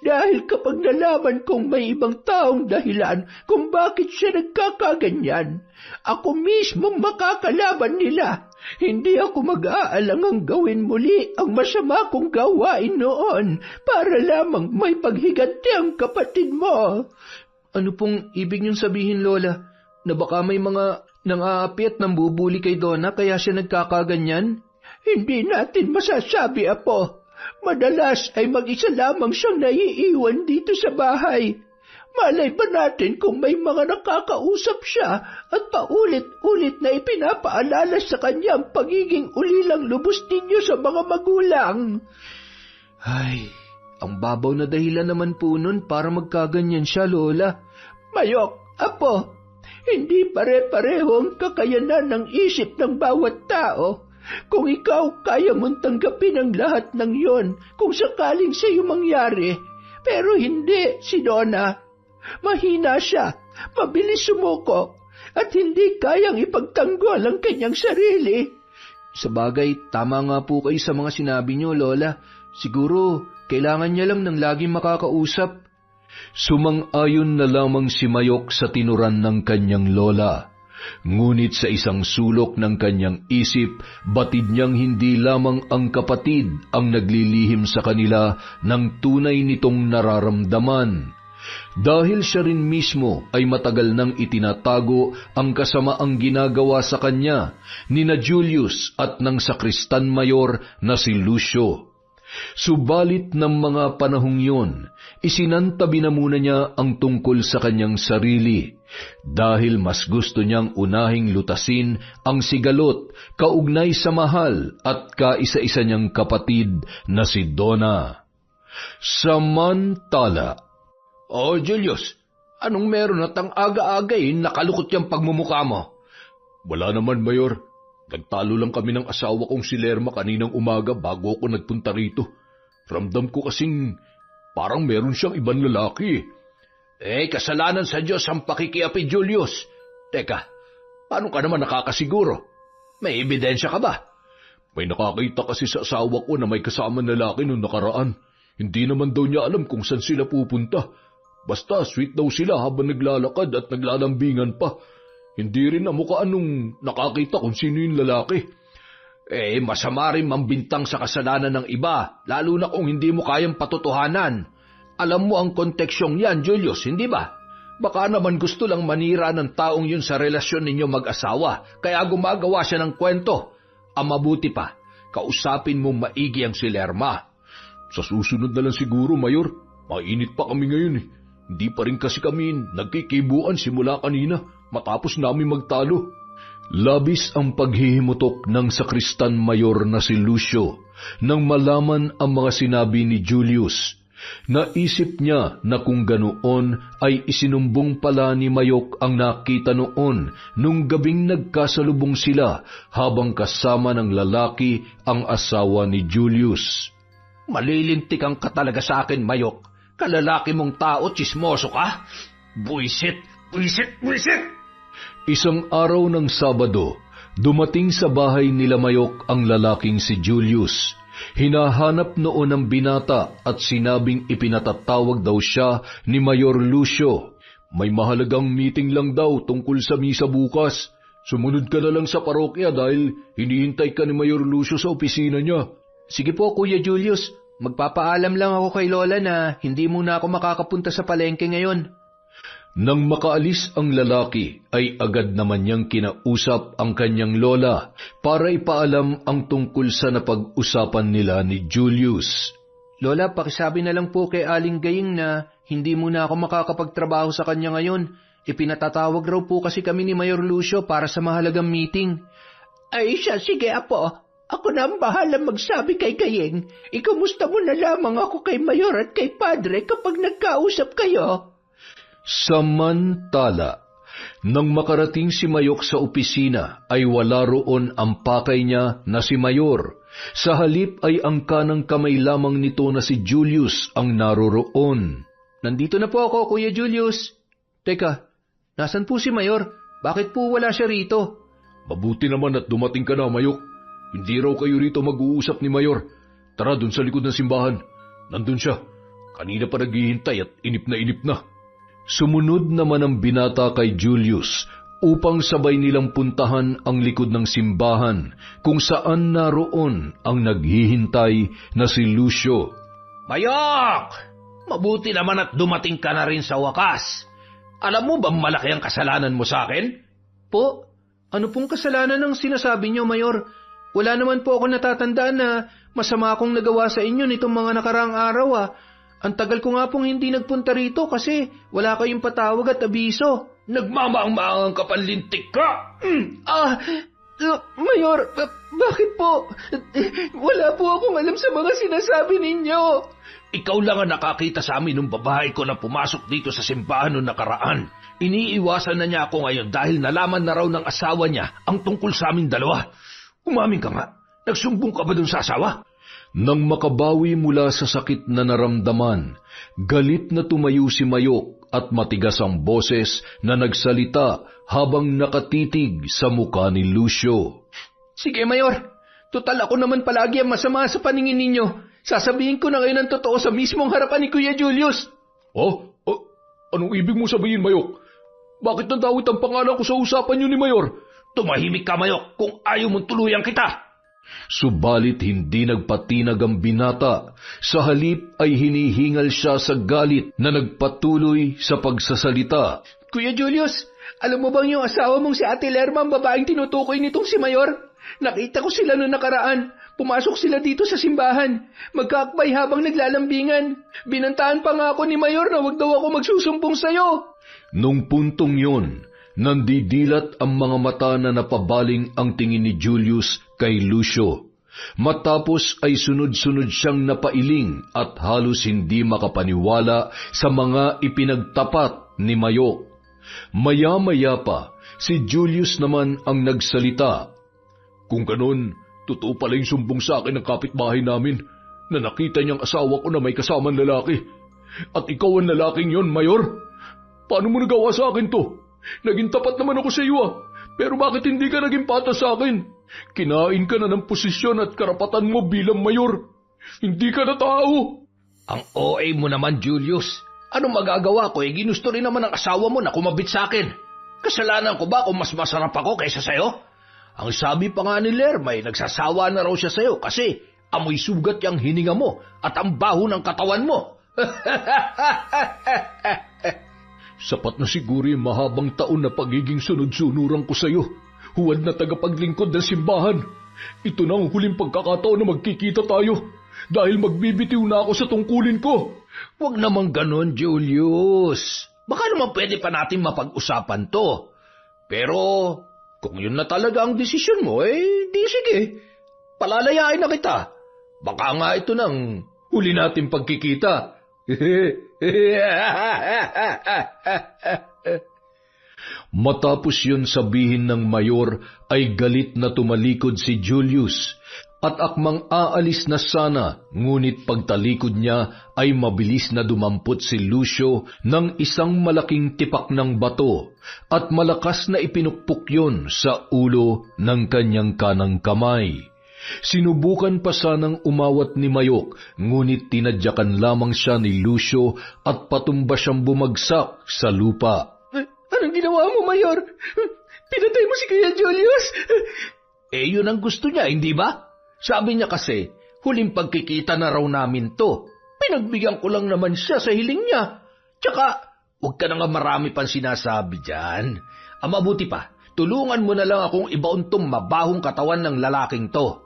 [SPEAKER 2] Dahil kapag nalaman kong may ibang taong dahilan kung bakit siya nagkakaganyan, ako mismo makakalaban nila. Hindi ako mag-aalangang gawin muli ang masama kong gawain noon para lamang may paghiganti ang kapatid mo.
[SPEAKER 3] Ano pong ibig niyong sabihin, Lola? Na baka may mga nang-aapi at nambubuli kay Donna kaya siya nagkakaganyan?
[SPEAKER 2] Hindi natin masasabi, Apo. Madalas ay mag-isa lamang siyang naiiwan dito sa bahay. Malay ba natin kung may mga nakakausap siya at paulit-ulit na ipinapaalala sa kanya ang pagiging ulilang lubos ninyo sa mga magulang?
[SPEAKER 3] Ay, ang babaw na dahilan naman po nun para magkaganyan siya, Lola.
[SPEAKER 2] Mayok, Apo, hindi pare-pareho ang kakayanan ng isip ng bawat tao. Kung ikaw kaya mong tanggapin ang lahat ng yon kung sakaling sa iyo mangyari, pero hindi si Donna. Mahina siya, mabilis sumuko, at hindi kayang ipagtanggol ang kanyang sarili.
[SPEAKER 3] Sa bagay, tama nga po kayo sa mga sinabi niyo, Lola. Siguro, kailangan niya lang ng laging makakausap.
[SPEAKER 1] Sumang-ayon na lamang si Mayok sa tinuran ng kanyang lola. Ngunit sa isang sulok ng kanyang isip, batid niyang hindi lamang ang kapatid ang naglilihim sa kanila ng tunay nitong nararamdaman. Dahil siya rin mismo ay matagal nang itinatago ang kasamaang ginagawa sa kanya ni na Julius at ng sakristan mayor na si Lucio. Subalit ng mga panahong yun, isinantabi na muna niya ang tungkol sa kanyang sarili dahil mas gusto niyang unahing lutasin ang sigalot kaugnay sa mahal at kaisa-isa niyang kapatid na si Donna. Samantala,
[SPEAKER 2] "Oh, Julius, anong meron at ang aga-agay nakalukot yung pagmumukha mo?"
[SPEAKER 1] "Wala naman, Mayor. Nagtalo lang kami ng asawa kong si Lerma kaninang umaga bago ako nagpunta rito. Ramdam ko kasing parang meron siyang ibang lalaki."
[SPEAKER 2] Kasalanan sa Diyos ang pakikiapi, Julius. Teka, paano ka naman nakakasiguro? May ebidensya ka ba?
[SPEAKER 1] "May nakakita kasi sa asawa ko na may kasama lalaki noong nakaraan. Hindi naman daw niya alam kung saan sila pupunta. Basta sweet daw sila habang naglalakad at naglalambingan pa. Hindi rin namukaan nung nakakita kung sino yung lalaki."
[SPEAKER 2] Masama rin mambintang sa kasalanan ng iba, lalo na kung hindi mo kayang patotohanan. Alam mo ang konteksyong yan, Julius, hindi ba? Baka naman gusto lang manira ng taong yun sa relasyon ninyo mag-asawa, kaya gumagawa siya ng kwento. Ang mabuti pa, kausapin mong maigi ang si Lerma.
[SPEAKER 1] "Sa susunod na lang siguro, Mayor. Mainit pa kami ngayon eh. Hindi pa rin kasi kami nagkikibuan simula kanina matapos namin magtalo." Labis ang paghihimutok ng sakristan mayor na si Lucio nang malaman ang mga sinabi ni Julius. Naisip niya na kung ganoon ay isinumbong pala ni Mayok ang nakita noon nung gabing nagkasalubong sila habang kasama ng lalaki ang asawa ni Julius.
[SPEAKER 2] "Malilintikan ka talaga sa akin, Mayok. Kalalaki mong tao, tsismoso ka. Buisit, buisit, buisit!"
[SPEAKER 1] Isang araw ng Sabado, dumating sa bahay nila Mayok ang lalaking si Julius. Hinahanap noon ang binata at sinabing ipinatatawag daw siya ni Mayor Lucio. May mahalagang meeting lang daw tungkol sa misa bukas. Sumunod ka na lang sa parokya dahil hinihintay ka ni Mayor Lucio sa opisina niya.
[SPEAKER 3] Sige po, Kuya Julius. Magpapaalam lang ako kay Lola na hindi muna ako makakapunta sa palengke ngayon.
[SPEAKER 1] Nang makaalis ang lalaki, ay agad naman niyang kinausap ang kanyang lola para ipaalam ang tungkol sa napag-usapan nila ni Julius.
[SPEAKER 3] "Lola, pakisabi na lang po kay Aling Gaying na hindi muna ako makakapagtrabaho sa kanya ngayon. Ipinatatawag raw po kasi kami ni Mayor Lucio para sa mahalagang meeting."
[SPEAKER 2] Siya, sige, Apo. Ako na ang bahala magsabi kay Gaying. Ikamusta mo na lamang ako kay Mayor at kay Padre kapag nagkausap kayo.
[SPEAKER 1] Samantala, nang makarating si Mayok sa opisina, ay wala roon ang pakay niya na si Mayor. Sa halip ay ang kanang kamay lamang nito na si Julius ang naroroon.
[SPEAKER 3] "Nandito na po ako, Kuya Julius." "Teka, nasan po si Mayor? Bakit po wala siya rito?"
[SPEAKER 1] "Mabuti naman at dumating ka na, Mayok. Hindi raw kayo rito mag-uusap ni Mayor. Tara dun sa likod ng simbahan. Nandun siya. Kanina pa naghihintay at inip na. Sumunod naman ang binata kay Julius upang sabay nilang puntahan ang likod ng simbahan kung saan naroon ang naghihintay na si Lucio.
[SPEAKER 2] Mayok! Mabuti naman at dumating ka na rin sa wakas. Alam mo ba malaki ang kasalanan mo sa akin?
[SPEAKER 3] Po, ano pong kasalanan ang sinasabi niyo, Mayor? Wala naman po ako natatandaan na masama akong nagawa sa inyo nitong mga nakaraang araw Ang tagal ko nga pong hindi nagpunta rito kasi wala kayong patawag at abiso.
[SPEAKER 2] Nagmamaang-maang kapanlintik ka!
[SPEAKER 3] Mayor, bakit po? Wala po akong alam sa mga sinasabi ninyo.
[SPEAKER 2] Ikaw lang ang nakakita sa amin ng babae ko na pumasok dito sa simbahan noong nakaraan. Iniiwasan na niya ako ngayon dahil nalaman na raw ng asawa niya ang tungkol sa amin dalawa. Umamin ka nga, nagsumbong ka ba dun sa asawa?
[SPEAKER 1] Nang makabawi mula sa sakit na naramdaman, galit na tumayo si Mayok at matigas ang boses na nagsalita habang nakatitig sa muka ni Lucio.
[SPEAKER 3] Sige, Mayor. Tutal ako naman palagi ang masama sa paningin ninyo. Sasabihin ko na ngayon ang totoo sa mismong harapan ni Kuya Julius.
[SPEAKER 1] Anong ibig mo sabihin, Mayok? Bakit nadawit ang pangalan ko sa usapan niyo ni Mayor?
[SPEAKER 2] Tumahimik ka, Mayok, kung ayaw mong tuluyan kita.
[SPEAKER 1] Subalit hindi nagpatinag ang binata, sa halip ay hinihingal siya sa galit na nagpatuloy sa pagsasalita.
[SPEAKER 3] Kuya Julius, alam mo bang yung asawa mong si Ate Lerma ang babaeng tinutukoy nitong si Mayor? Nakita ko sila noong nakaraan. Pumasok sila dito sa simbahan. Magkakbay habang naglalambingan. Binantaan pa nga ako ni Mayor na wag daw ako magsusumbong sa'yo.
[SPEAKER 1] Nung puntong yun, nandidilat ang mga mata na napabaling ang tingin ni Julius kay Lucio. Matapos ay sunod-sunod siyang napailing at halos hindi makapaniwala sa mga ipinagtapat ni Mayok. Maya-maya pa, si Julius naman ang nagsalita. Kung ganon, totoo pala yung sumbong sa akin ng kapitbahay namin na nakita niyang asawa ko na may kasamang lalaki. At ikaw ang lalaking yon, Mayor. Paano mo nagawa sa akin to? Naging tapat naman ako sa iyo pero bakit hindi ka naging patas sa akin? Kinain ka na ng posisyon at karapatan mo bilang mayor. Hindi ka na tao.
[SPEAKER 2] Ang OA mo naman, Julius. Anong magagawa ko? Ginusto rin naman ang asawa mo na kumabit sa akin. Kasalanan ko ba kung mas masarap ako kaysa sayo? Ang sabi pa nga ni Lerma nagsasawa na raw siya sayo kasi amoy sugat yung hininga mo at ang baho ng katawan mo.
[SPEAKER 1] Sapat na siguro yung mahabang taon na pagiging sunod-sunuran ko sa iyo. Huwad na tagapaglingkod ng simbahan. Ito na ang huling pagkakataon na magkikita tayo dahil magbibitiw na ako sa tungkulin ko.
[SPEAKER 2] Huwag naman ganon, Julius. Baka naman pwede pa natin mapag-usapan to. Pero kung yun na talaga ang desisyon mo, di sige. Palalayain na kita. Baka nga ito nang huli natin pagkikita.
[SPEAKER 1] Matapos yun sabihin ng mayor ay galit na tumalikod si Julius at akmang aalis na sana, ngunit pagtalikod niya ay mabilis na dumampot si Lucio ng isang malaking tipak ng bato at malakas na ipinukpok yun sa ulo ng kanyang kanang kamay. Sinubukan pa sanang umawat ni Mayok, ngunit tinadyakan lamang siya ni Lucio at patumba siyang bumagsak sa lupa.
[SPEAKER 3] Anong ginawa mo, Mayor? Pinatay mo si Kuya Julius?
[SPEAKER 2] Yun ang gusto niya, hindi ba? Sabi niya kasi, huling pagkikita na raw namin to. Pinagbigyan ko lang naman siya sa hiling niya. Tsaka, huwag ka na nga marami pang sinasabi dyan. Ang mabuti pa, tulungan mo na lang akong ibaon tong mabahong katawan ng lalaking to.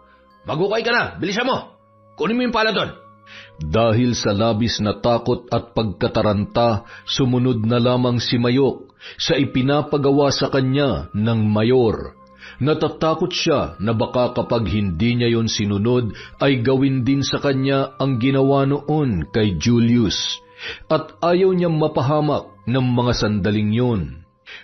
[SPEAKER 2] Magukay ka na, bilisan mo. Kunin mo yung pala doon.
[SPEAKER 1] Dahil sa labis na takot at pagkataranta, sumunod na lamang si Mayok sa ipinapagawa sa kanya ng mayor. Natatakot siya na baka kapag hindi niya yon sinunod ay gawin din sa kanya ang ginawa noon kay Julius. At ayaw niyang mapahamak ng mga sandaling yon.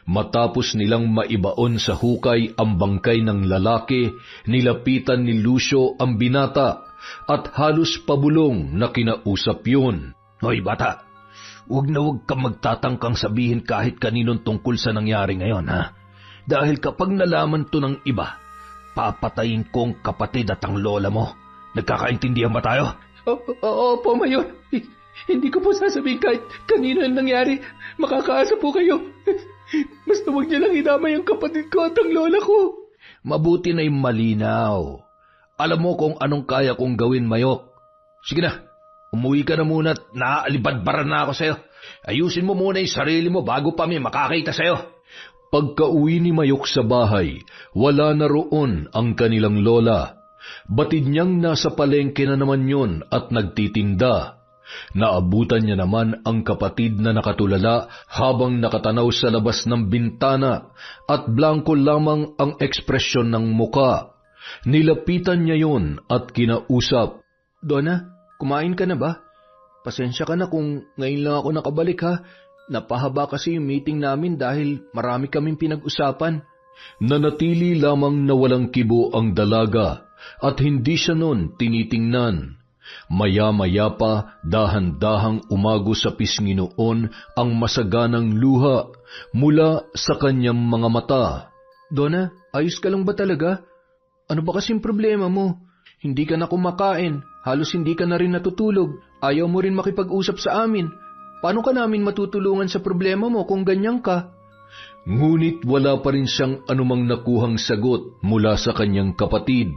[SPEAKER 1] Matapos nilang maibaon sa hukay ang bangkay ng lalaki, nilapitan ni Lucio ang binata at halos pabulong na kinausap yun.
[SPEAKER 2] Hoy bata, huwag na huwag kang magtatangkang sabihin kahit kaninong tungkol sa nangyari ngayon, ha? Dahil kapag nalaman to ng iba, papatayin ko ang kapatid at ang lola mo. Nagkakaintindihan ba tayo?
[SPEAKER 3] Opo, Mayor.
[SPEAKER 4] Hindi ko po sasabihin kahit kanino ang nangyari. Makakaasa po kayo. Basta huwag niyo lang idamay ang kapatid ko at ang lola ko.
[SPEAKER 1] Mabuti na'y malinaw. Alam mo kung anong kaya kong gawin, Mayok. Sige na, umuwi ka na muna at naaalibadbaran na ako sa'yo. Ayusin mo muna yung sarili mo bago pa may makakita sa'yo. Pagka-uwi ni Mayok sa bahay, wala na roon ang kanilang lola. Batid niyang nasa palengke na naman yun at nagtitinda. Naabutan niya naman ang kapatid na nakatulala habang nakatanaw sa labas ng bintana at blanko lamang ang ekspresyon ng muka. Nilapitan niya yun at kinausap.
[SPEAKER 3] Donna, kumain ka na ba? Pasensya ka na kung ngayon lang ako nakabalik ha. Napahaba kasi yung meeting namin dahil marami kaming pinag-usapan.
[SPEAKER 1] Nanatili lamang na walang kibo ang dalaga at hindi siya nun tinitingnan. Maya-maya pa, dahan-dahang umago sa pisngi noon ang masaganang luha mula sa kanyang mga mata.
[SPEAKER 3] Donna, ayos ka lang ba talaga? Ano ba kasing problema mo? Hindi ka na kumakain, halos hindi ka na rin natutulog, ayaw mo rin makipag-usap sa amin. Paano ka namin matutulungan sa problema mo kung ganyan ka?
[SPEAKER 1] Ngunit wala pa rin siyang anumang nakuhang sagot mula sa kanyang kapatid.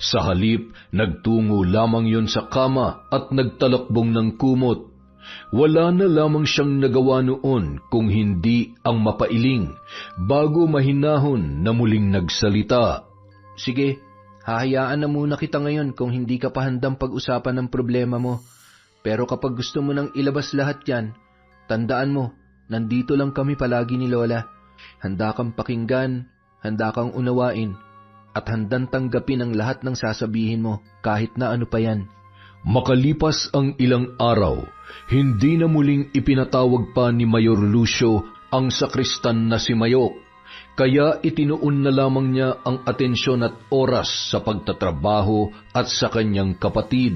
[SPEAKER 1] Sa halip, nagtungo lamang yon sa kama at nagtalakbong ng kumot. Wala na lamang siyang nagawa noon kung hindi ang mapailing bago mahinahon na muling nagsalita.
[SPEAKER 3] Sige, hahayaan na muna kita ngayon kung hindi ka pa handang pag-usapan ng problema mo. Pero kapag gusto mo nang ilabas lahat yan, tandaan mo, nandito lang kami palagi ni Lola. Handa kang pakinggan, handa kang unawain, at handang tanggapin ang lahat ng sasabihin mo, kahit na ano pa yan.
[SPEAKER 1] Makalipas ang ilang araw, hindi na muling ipinatawag pa ni Mayor Lucio ang sakristan na si Mayok, kaya itinuon na lamang niya ang atensyon at oras sa pagtatrabaho at sa kanyang kapatid.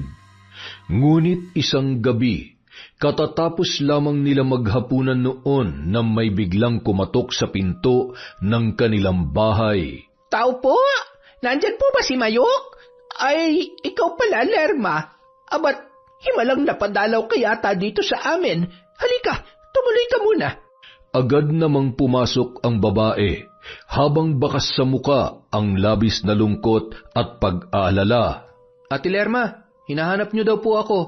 [SPEAKER 1] Ngunit isang gabi, katatapos lamang nila maghapunan noon na may biglang kumatok sa pinto ng kanilang bahay.
[SPEAKER 2] Tao po! Nandyan po ba si Mayok? Ay, ikaw pala, Lerma. Abat, himalang napadalaw ka yata dito sa amin. Halika, tumuloy ka muna.
[SPEAKER 1] Agad namang pumasok ang babae, habang bakas sa muka ang labis na lungkot at pag-aalala.
[SPEAKER 3] Ate Lerma, hinahanap niyo daw po ako.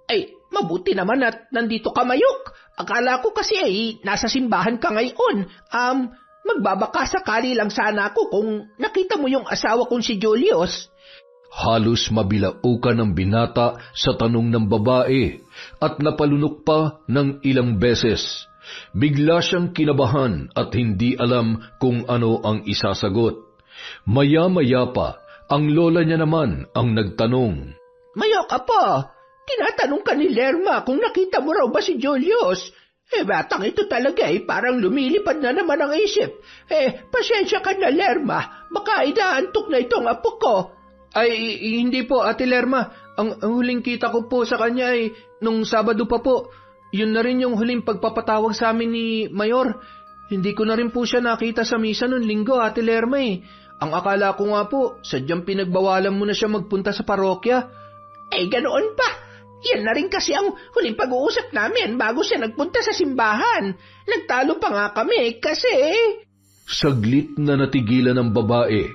[SPEAKER 2] Ay, mabuti naman at nandito ka, Mayok. Akala ko kasi ay nasa simbahan ka ngayon. Magbabaka sakali lang sana ako kung nakita mo yung asawa kong si Julius.
[SPEAKER 1] Halos mabilaukan ang binata sa tanong ng babae at napalunok pa ng ilang beses. Bigla siyang kinabahan at hindi alam kung ano ang isasagot. Maya-maya pa, ang lola niya naman ang nagtanong.
[SPEAKER 2] Mayok, apo, tinatanong ka ni Lerma kung nakita mo raw ba si Julius. Batang ito talaga parang lumilipad na naman ang isip. Pasensya ka na, Lerma. Baka inaantok na itong apo ko.
[SPEAKER 3] Ay, hindi po, Ate Lerma. Ang huling kita ko po sa kanya ay nung Sabado pa po. Yun na rin yung huling pagpapatawag sa amin ni Mayor. Hindi ko na rin po siya nakita sa misa noong Linggo, Ate Lerma Ang akala ko nga po, sadyang pinagbawalan mo na siya magpunta sa parokya.
[SPEAKER 2] Ganoon pa. Yan na rin kasi ang huling pag-uusap namin bago siya nagpunta sa simbahan. Nagtalo pa nga kami kasi...
[SPEAKER 1] Saglit na natigilan ng babae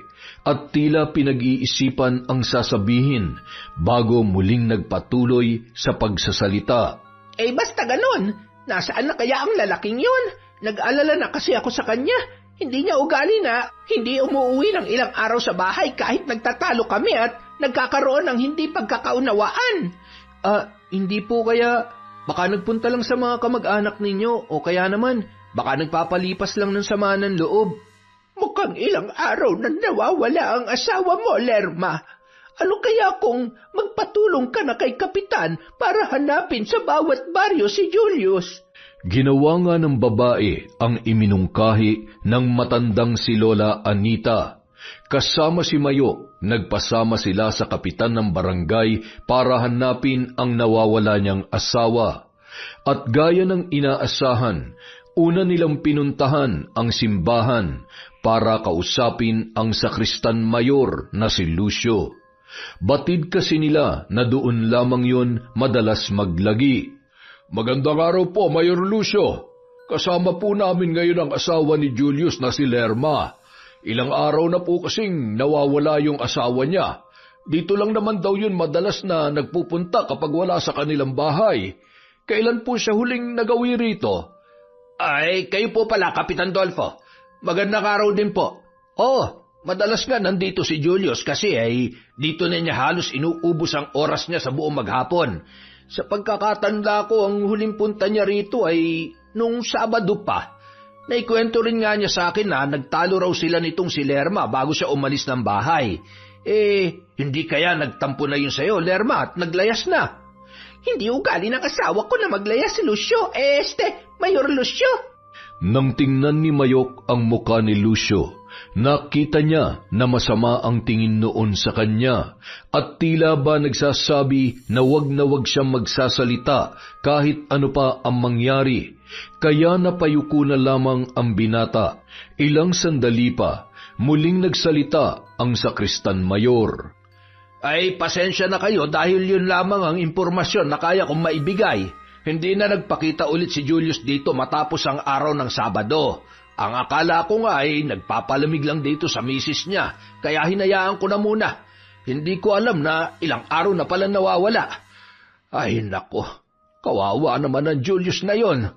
[SPEAKER 1] at tila pinag-iisipan ang sasabihin bago muling nagpatuloy sa pagsasalita.
[SPEAKER 2] Basta ganon. Nasaan na kaya ang lalaking yun? Nag-alala na kasi ako sa kanya. Hindi niya ugali na hindi umuwi ng ilang araw sa bahay kahit nagtatalo kami at nagkakaroon ng hindi pagkakaunawaan.
[SPEAKER 3] Hindi po kaya baka nagpunta lang sa mga kamag-anak ninyo o kaya naman baka nagpapalipas lang ng sama ng loob.
[SPEAKER 2] Mukhang ilang araw na nawawala ang asawa mo, Lerma. Ano kaya kung magpatulong ka na kay Kapitan para hanapin sa bawat baryo si Julius?
[SPEAKER 1] Ginawa nga ng babae ang iminungkahi ng matandang si Lola Anita. Kasama si Mayok, nagpasama sila sa kapitan ng barangay para hanapin ang nawawala niyang asawa. At gaya ng inaasahan, una nilang pinuntahan ang simbahan para kausapin ang sakristan mayor na si Lucio. Batid kasi nila na doon lamang yon madalas maglagi. Magandang araw po, Mayor Lucio. Kasama po namin ngayon ang asawa ni Julius na si Lerma. Ilang araw na po kasing nawawala yung asawa niya. Dito lang naman daw yun madalas na nagpupunta kapag wala sa kanilang bahay. Kailan po siya huling nagawi rito?
[SPEAKER 2] Ay, kayo po pala, Kapitan Dolfo. Magandang araw din po. Oo, madalas nga nandito si Julius kasi dito na niya halos inuubos ang oras niya sa buong maghapon. Sa pagkakatanda ko, ang huling punta niya rito ay nung Sabado pa. Naikwento rin nga niya sa akin na nagtalo raw sila nitong si Lerma bago siya umalis ng bahay. Hindi kaya nagtampo na yun sa'yo, Lerma, at naglayas na? Hindi ugali ng asawa ko na maglayas si Lucio. Mayor Lucio.
[SPEAKER 1] Nang tingnan ni Mayok ang muka ni Lucio, nakita niya na masama ang tingin noon sa kanya at tila ba nagsasabi na wag siyang magsasalita kahit ano pa ang mangyari. Kaya napayuko na lamang ang binata. Ilang sandali pa, muling nagsalita ang sakristan mayor.
[SPEAKER 2] Ay, pasensya na kayo dahil yun lamang ang impormasyon na kaya kong maibigay. Hindi na nagpakita ulit si Julius dito matapos ang araw ng Sabado. Ang akala ko nga ay nagpapalamig lang dito sa misis niya, kaya hinayaan ko na muna. Hindi ko alam na ilang araw na pala nawawala. Ay nako, kawawa naman ang Julius na yon.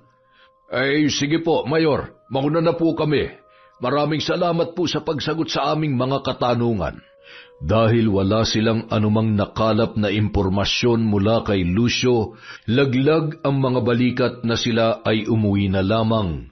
[SPEAKER 1] Ay sige po, Mayor, mauna na po kami. Maraming salamat po sa pagsagot sa aming mga katanungan. Dahil wala silang anumang nakalap na impormasyon mula kay Lucio, laglag ang mga balikat na sila ay umuwi na lamang.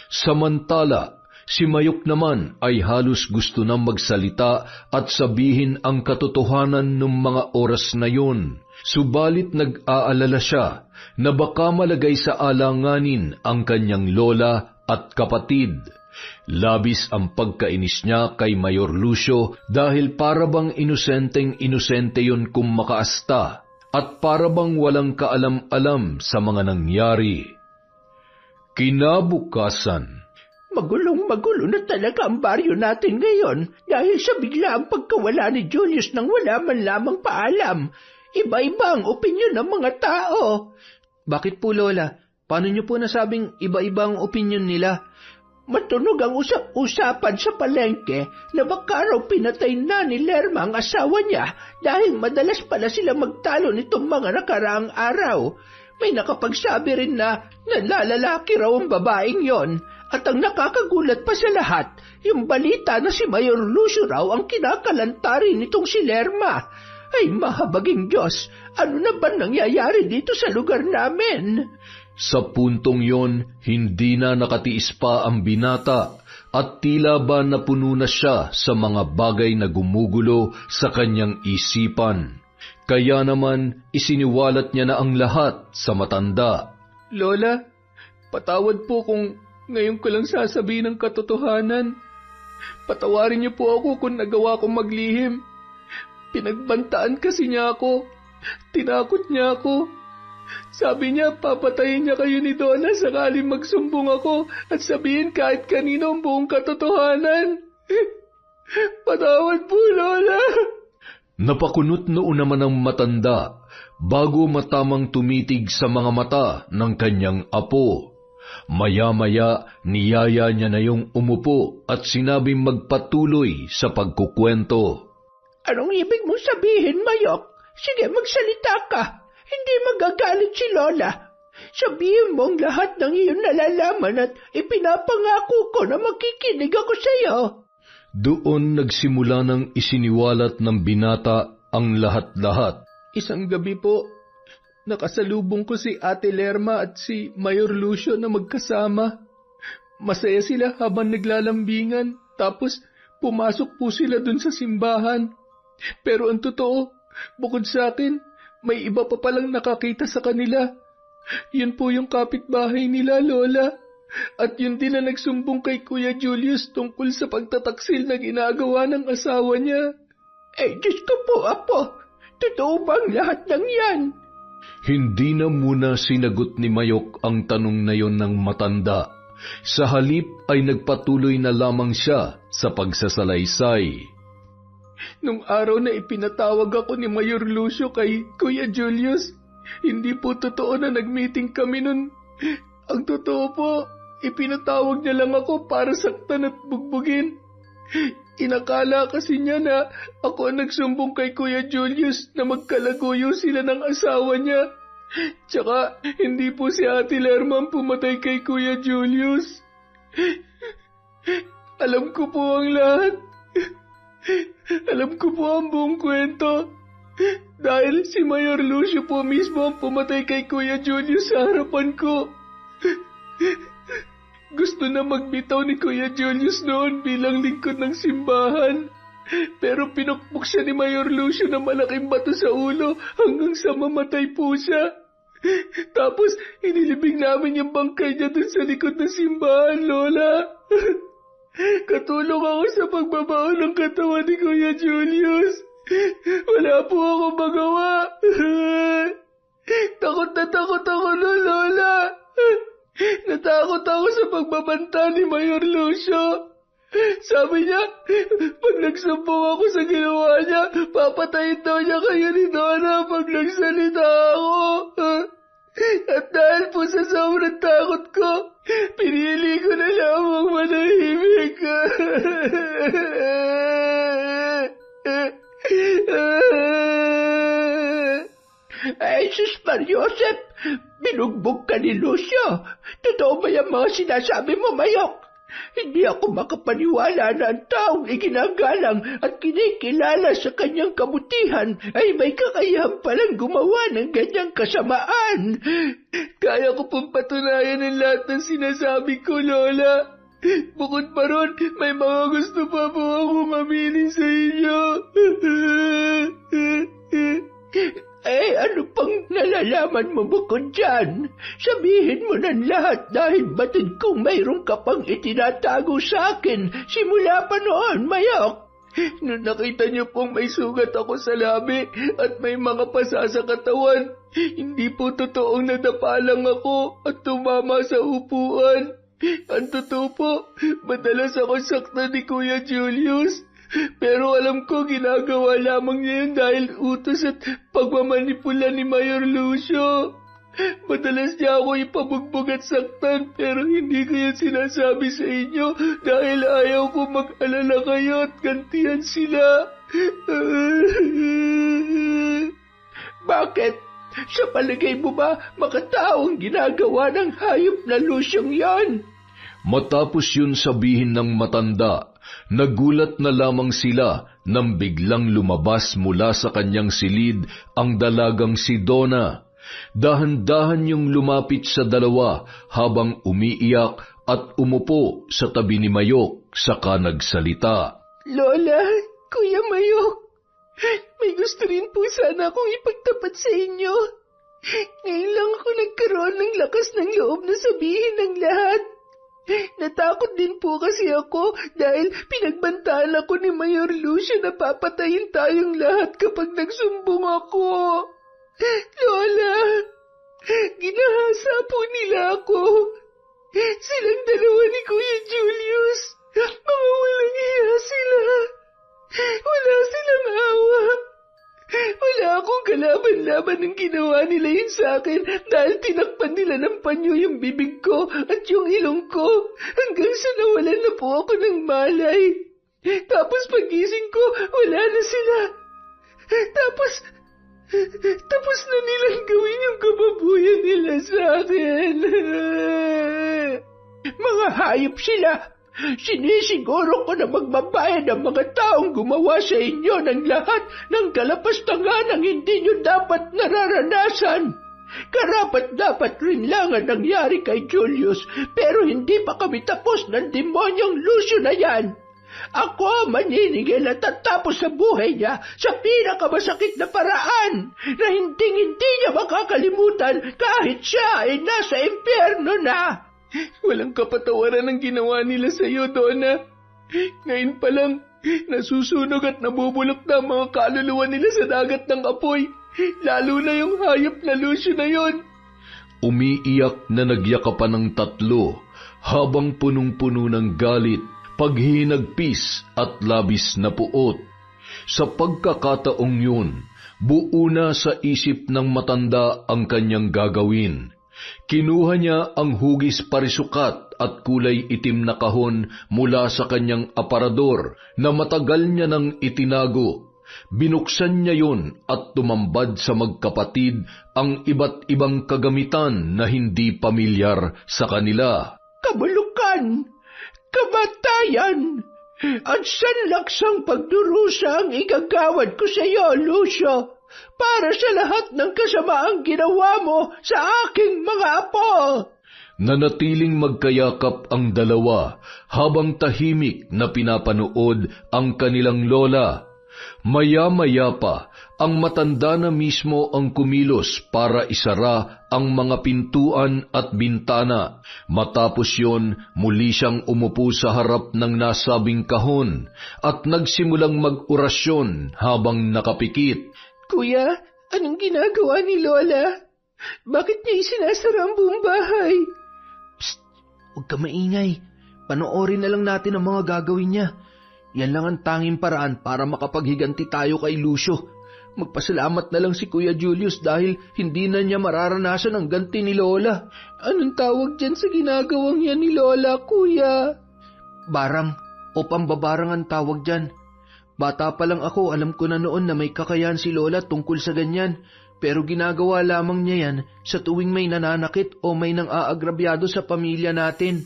[SPEAKER 1] Samantala, si Mayok naman ay halos gusto nang magsalita at sabihin ang katotohanan ng mga oras na yun. Subalit nag-aalala siya na baka malagay sa alanganin ang kanyang lola at kapatid. Labis ang pagkainis niya kay Mayor Lucio dahil parabang inosenteng-inosente yun kung makaasta at parabang walang kaalam-alam sa mga nangyari. Kinabukasan,
[SPEAKER 2] Magulong-magulo na talaga ang baryo natin ngayon dahil sa biglaang pagkawala ni Julius nang wala man lamang paalam. Iba-iba ang opinyon ng mga tao.
[SPEAKER 3] Bakit po, Lola? Paano niyo po nasabing iba-iba ang opinyon nila?
[SPEAKER 2] Matunog ang usap-usapan sa palengke na baka raw pinatay na ni Lerma ang asawa niya dahil madalas pala sila magtalo nitong mga nakaraang araw. May nakapagsabi rin na nalalaki raw ang babaeng yon at ang nakakagulat pa sa lahat, yung balita na si Mayor Lucio raw ang kinakalantari nitong si Lerma. Ay mahabaging Diyos, ano na ba nangyayari dito sa lugar namin?
[SPEAKER 1] sa puntong yon, hindi na nakatiis pa ang binata at tila ba napuno na siya sa mga bagay na gumugulo sa kanyang isipan. Kaya naman isiniwalat niya na ang lahat sa matanda.
[SPEAKER 4] Lola, patawad po kung ngayon ko lang sasabihin ang katotohanan. Patawarin niyo po ako kung nagawa kong maglihim. Pinagbantaan kasi niya ako. Tinakot niya ako. Sabi niya, papatayin niya kayo ni Donna sakaling magsumbong ako at sabihin kahit kanino ang buong katotohanan. Patawad po, Lola.
[SPEAKER 1] Napakunot noon naman ang matanda bago matamang tumitig sa mga mata ng kanyang apo. Maya-maya niyaya niya na yung umupo at sinabing magpatuloy sa pagkukwento.
[SPEAKER 2] Anong ibig mong sabihin, Mayok? Sige, magsalita ka. Hindi magagalit si Lola. Sabihin mo ang lahat ng iyong nalalaman at ipinapangako ko na makikinig ako sa iyo.
[SPEAKER 1] Doon nagsimula ng isiniwalat ng binata ang lahat-lahat.
[SPEAKER 4] Isang gabi po, nakasalubong ko si Ate Lerma at si Mayor Lucio na magkasama. Masaya sila habang naglalambingan, tapos pumasok po sila dun sa simbahan. Pero ang totoo, bukod sa akin, may iba pa palang nakakita sa kanila. Yun po yung kapitbahay nila, Lola. At yun din na nagsumbong kay Kuya Julius tungkol sa pagtataksil na ginagawa ng asawa niya.
[SPEAKER 2] Diyos ko po, Apo. Totoo bang lahat ng yan?
[SPEAKER 1] Hindi na muna sinagot ni Mayok ang tanong na yon ng matanda. Sa halip ay nagpatuloy na lamang siya sa pagsasalaysay.
[SPEAKER 4] Nung araw na ipinatawag ako ni Mayor Lucio kay Kuya Julius, hindi po totoo na nag-meeting kami nun. Ang totoo po, ipinatawag niya lang ako para saktan at bugbugin. Inakala kasi niya na ako ang nagsumbong kay Kuya Julius na magkalaguyo sila ng asawa niya. Tsaka hindi po si Ate Lerma ang pumatay kay Kuya Julius. Alam ko po ang lahat. Alam ko po ang buong kwento. Dahil si Mayor Lucio po mismo ang pumatay kay Kuya Julius sa harapan ko. Gusto na magbitaw ni Kuya Julius noon bilang lingkod ng simbahan. Pero pinukpok siya ni Mayor Lucio ng malaking bato sa ulo hanggang sa mamatay po siya. Tapos inilibing namin yung bangkay niya dun sa likod ng simbahan, Lola. Katulong ako sa pagbabaon ng katawan ni Kuya Julius. Wala po ako magawa. Takot na takot ako nun, Lola. Natakot ako sa pagbabanta ni Mayor Lucio. Sabi niya, pag nagsumbong ako sa ginawa niya, papatayin daw niya kayo ni Donna pag nagsalita ako. At dahil po sa sobrang takot ko, pinili ko na lamang manahimik.
[SPEAKER 2] Ay, sus Mariosep, binugbog ka ni Lucio. Totoo ba yung mga sinasabi mo, Mayok? Hindi ako makapaniwala na ang taong iginagalang at kinikilala sa kanyang kabutihan ay may kakayahan palang gumawa ng ganyang kasamaan.
[SPEAKER 4] Kaya ko pong patunayan ang lahat ng sinasabi ko, Lola. Bukod pa ron, may mga gusto pa po akong aminin sa inyo.
[SPEAKER 2] Eh, ano pang nalalaman mo bukod dyan? Sabihin mo ng lahat dahil batid kong mayroon ka pang itinatago sa akin simula pa noon, Mayok.
[SPEAKER 4] Nung nakita niyo pong may sugat ako sa labi at may mga pasa sa katawan, hindi po totoong nadapa lang ako at tumama sa upuan. Ang totoo po, madalas ako saktan ni Kuya Julius. Pero alam ko ginagawa lamang niya yun dahil utos at pagmamanipula ni Mayor Lucio. Madalas niya ako ipabugbog at saktan pero hindi ko yan sinasabi sa inyo dahil ayaw ko mag-alala kayo at gantihan sila.
[SPEAKER 2] Bakit? Sa palagay mo ba makataong ginagawa ng hayop na Lucyong yon?
[SPEAKER 1] Matapos yun sabihin ng matanda, nagulat na lamang sila nang biglang lumabas mula sa kanyang silid ang dalagang si Donna. Dahan-dahan niyong lumapit sa dalawa habang umiiyak at umupo sa tabi ni Mayok saka nagsalita.
[SPEAKER 4] Lola, Kuya Mayok, may gusto rin po sana akong ipagtapat sa inyo. Ngayon lang ako nagkaroon ng lakas ng loob na sabihin ng lahat. Natakot din po kasi ako dahil pinagbantaan ako ni Mayor Lucio na papatayin tayong lahat kapag nagsumbong ako. Lola, ginahasa po nila ako. Silang dalawa ni Kuya Julius. Mga walang iya sila. Wala silang awa. Wala akong kalaban-laban ng ginawa nila yun sa akin dahil tinakpan nila ng panyo yung bibig ko at yung ilong ko hanggang sa nawalan na po ako ng malay. Tapos pagising ko, wala na sila. Tapos na nilang gawin yung kababuyan nila sa akin.
[SPEAKER 2] Mga hayop sila. Sinisiguro ko na magbabayad ang mga taong gumawa sa inyo ng lahat ng kalapastangan ang hindi nyo dapat nararanasan. Karapat-dapat rin lang ang nangyari kay Julius, pero hindi pa kami tapos ng demonyong Lucio na yan. Ako maninigil at tatapos sa buhay niya sa pinakamasakit na paraan na hindi niya makakalimutan kahit siya ay nasa impyerno na.
[SPEAKER 4] Walang kapatawaran ang ginawa nila sa iyo, Donna. Ngayon pa lang, nasusunog at nabubulok na ang mga kaluluwa nila sa dagat ng apoy. Lalo na yung hayop na Lucio na yon.
[SPEAKER 1] Umiiyak na nagyakapan ng tatlo habang punong-puno ng galit, paghinagpis at labis na puot. Sa pagkakataong yun, buo na sa isip ng matanda ang kanyang gagawin. Kinuha niya ang hugis parisukat at kulay itim na kahon mula sa kanyang aparador na matagal niya nang itinago. Binuksan niya yun at tumambad sa magkapatid ang iba't ibang kagamitan na hindi pamilyar sa kanila.
[SPEAKER 2] Kabulukan! Kamatayan! At sanlaksang pagdurusa ang igagawad ko sa iyo, Lucio, para sa lahat ng kasamaang ginawa mo sa aking mga apo.
[SPEAKER 1] Nanatiling magkayakap ang dalawa habang tahimik na pinapanood ang kanilang lola. Maya-maya pa, ang matanda na mismo ang kumilos para isara ang mga pintuan at bintana. Matapos yon, muli siyang umupo sa harap ng nasabing kahon at nagsimulang mag-orasyon habang nakapikit.
[SPEAKER 4] Kuya, anong ginagawa ni Lola? Bakit niya isinasara ang buong bahay?
[SPEAKER 3] Psst! Huwag ka maingay. Panoorin na lang natin ang mga gagawin niya. Yan lang ang tanging paraan para makapaghiganti tayo kay Lucio. Magpasalamat na lang si Kuya Julius dahil hindi na niya mararanasan ang ganti ni Lola.
[SPEAKER 4] Anong tawag dyan sa ginagawang yan ni Lola, Kuya?
[SPEAKER 3] Barang o pambabarang ang tawag dyan. Bata pa lang ako, alam ko na noon na may kakayahan si Lola tungkol sa ganyan. Pero ginagawa lamang niya yan sa tuwing may nananakit o may nang aagrabyado sa pamilya natin.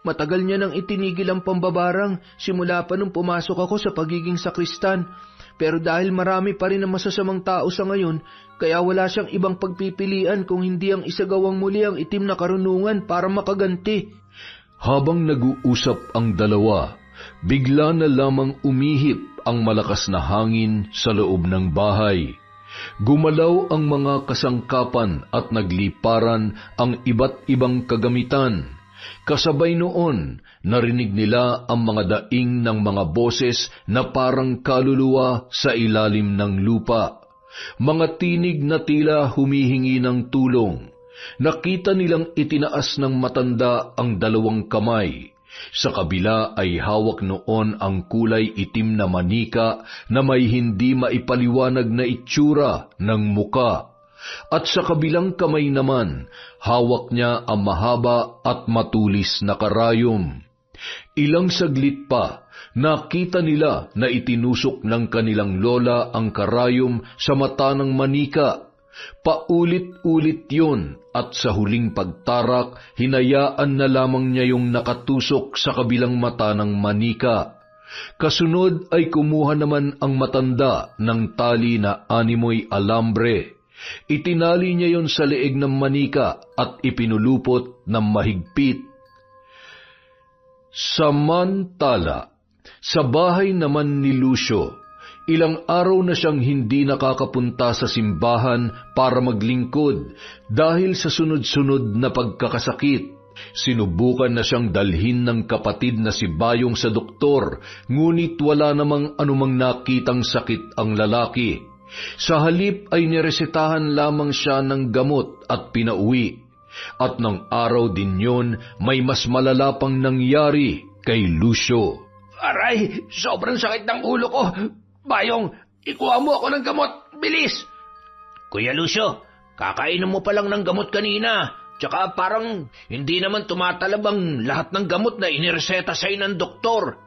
[SPEAKER 3] Matagal niya nang itinigil ang pambabarang simula pa nung pumasok ako sa pagiging sakristan. Pero dahil marami pa rin ang masasamang tao sa ngayon, kaya wala siyang ibang pagpipilian kung hindi ang isagawang muli ang itim na karunungan para makaganti.
[SPEAKER 1] Habang nag-uusap ang dalawa, bigla na lamang umihip ang malakas na hangin sa loob ng bahay. Gumalaw ang mga kasangkapan at nagliparan ang iba't ibang kagamitan. Kasabay noon, narinig nila ang mga daing ng mga boses na parang kaluluwa sa ilalim ng lupa. Mga tinig na tila humihingi ng tulong. Nakita nilang itinaas ng matanda ang dalawang kamay. Sa kabila ay hawak noon ang kulay itim na manika na may hindi maipaliwanag na itsura ng muka. At sa kabilang kamay naman, hawak niya ang mahaba at matulis na karayom. Ilang saglit pa, nakita nila na itinusok ng kanilang lola ang karayom sa mata ng manika. Paulit-ulit yun at sa huling pagtarak, hinayaan na lamang niya yung nakatusok sa kabilang mata ng manika. Kasunod ay kumuha naman ang matanda ng tali na animoy alambre. Itinali niya yon sa leeg ng manika at ipinulupot ng mahigpit. Samantala, sa bahay naman ni Lucio, ilang araw na siyang hindi nakakapunta sa simbahan para maglingkod dahil sa sunod-sunod na pagkakasakit. Sinubukan na siyang dalhin ng kapatid na si Bayong sa doktor, ngunit wala namang anumang nakitang sakit ang lalaki. Sa halip ay niresetahan lamang siya ng gamot at pinauwi. At ng araw din yon, may mas malala pang nangyari kay Lucio.
[SPEAKER 2] Aray, sobrang sakit ng ulo ko. Bayong, ikuha mo ako ng gamot. Bilis! Kuya Lucio, kakainom mo pa lang ng gamot kanina. Tsaka parang hindi naman tumatalab ang lahat ng gamot na inireseta sa'yo ng doktor.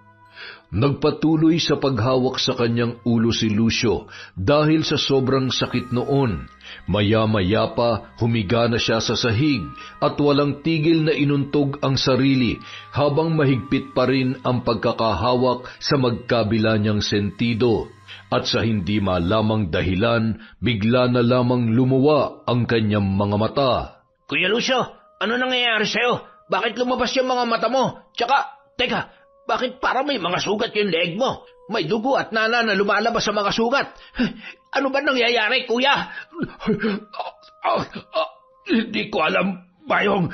[SPEAKER 1] Nagpatuloy sa paghawak sa kanyang ulo si Lucio dahil sa sobrang sakit noon. Maya-maya pa humiga na siya sa sahig at walang tigil na inuntog ang sarili habang mahigpit pa rin ang pagkakahawak sa magkabila niyang sentido. At sa hindi malamang dahilan, bigla na lamang lumuwa ang kanyang mga mata.
[SPEAKER 2] Kuya Lucio, ano nangyayari sa'yo? Bakit lumabas yung mga mata mo? Tsaka, teka, bakit parang may mga sugat yung leeg mo? May dugo at nana na lumalabas sa mga sugat. Ano ba nangyayari, kuya? Hindi ko alam, Bayong.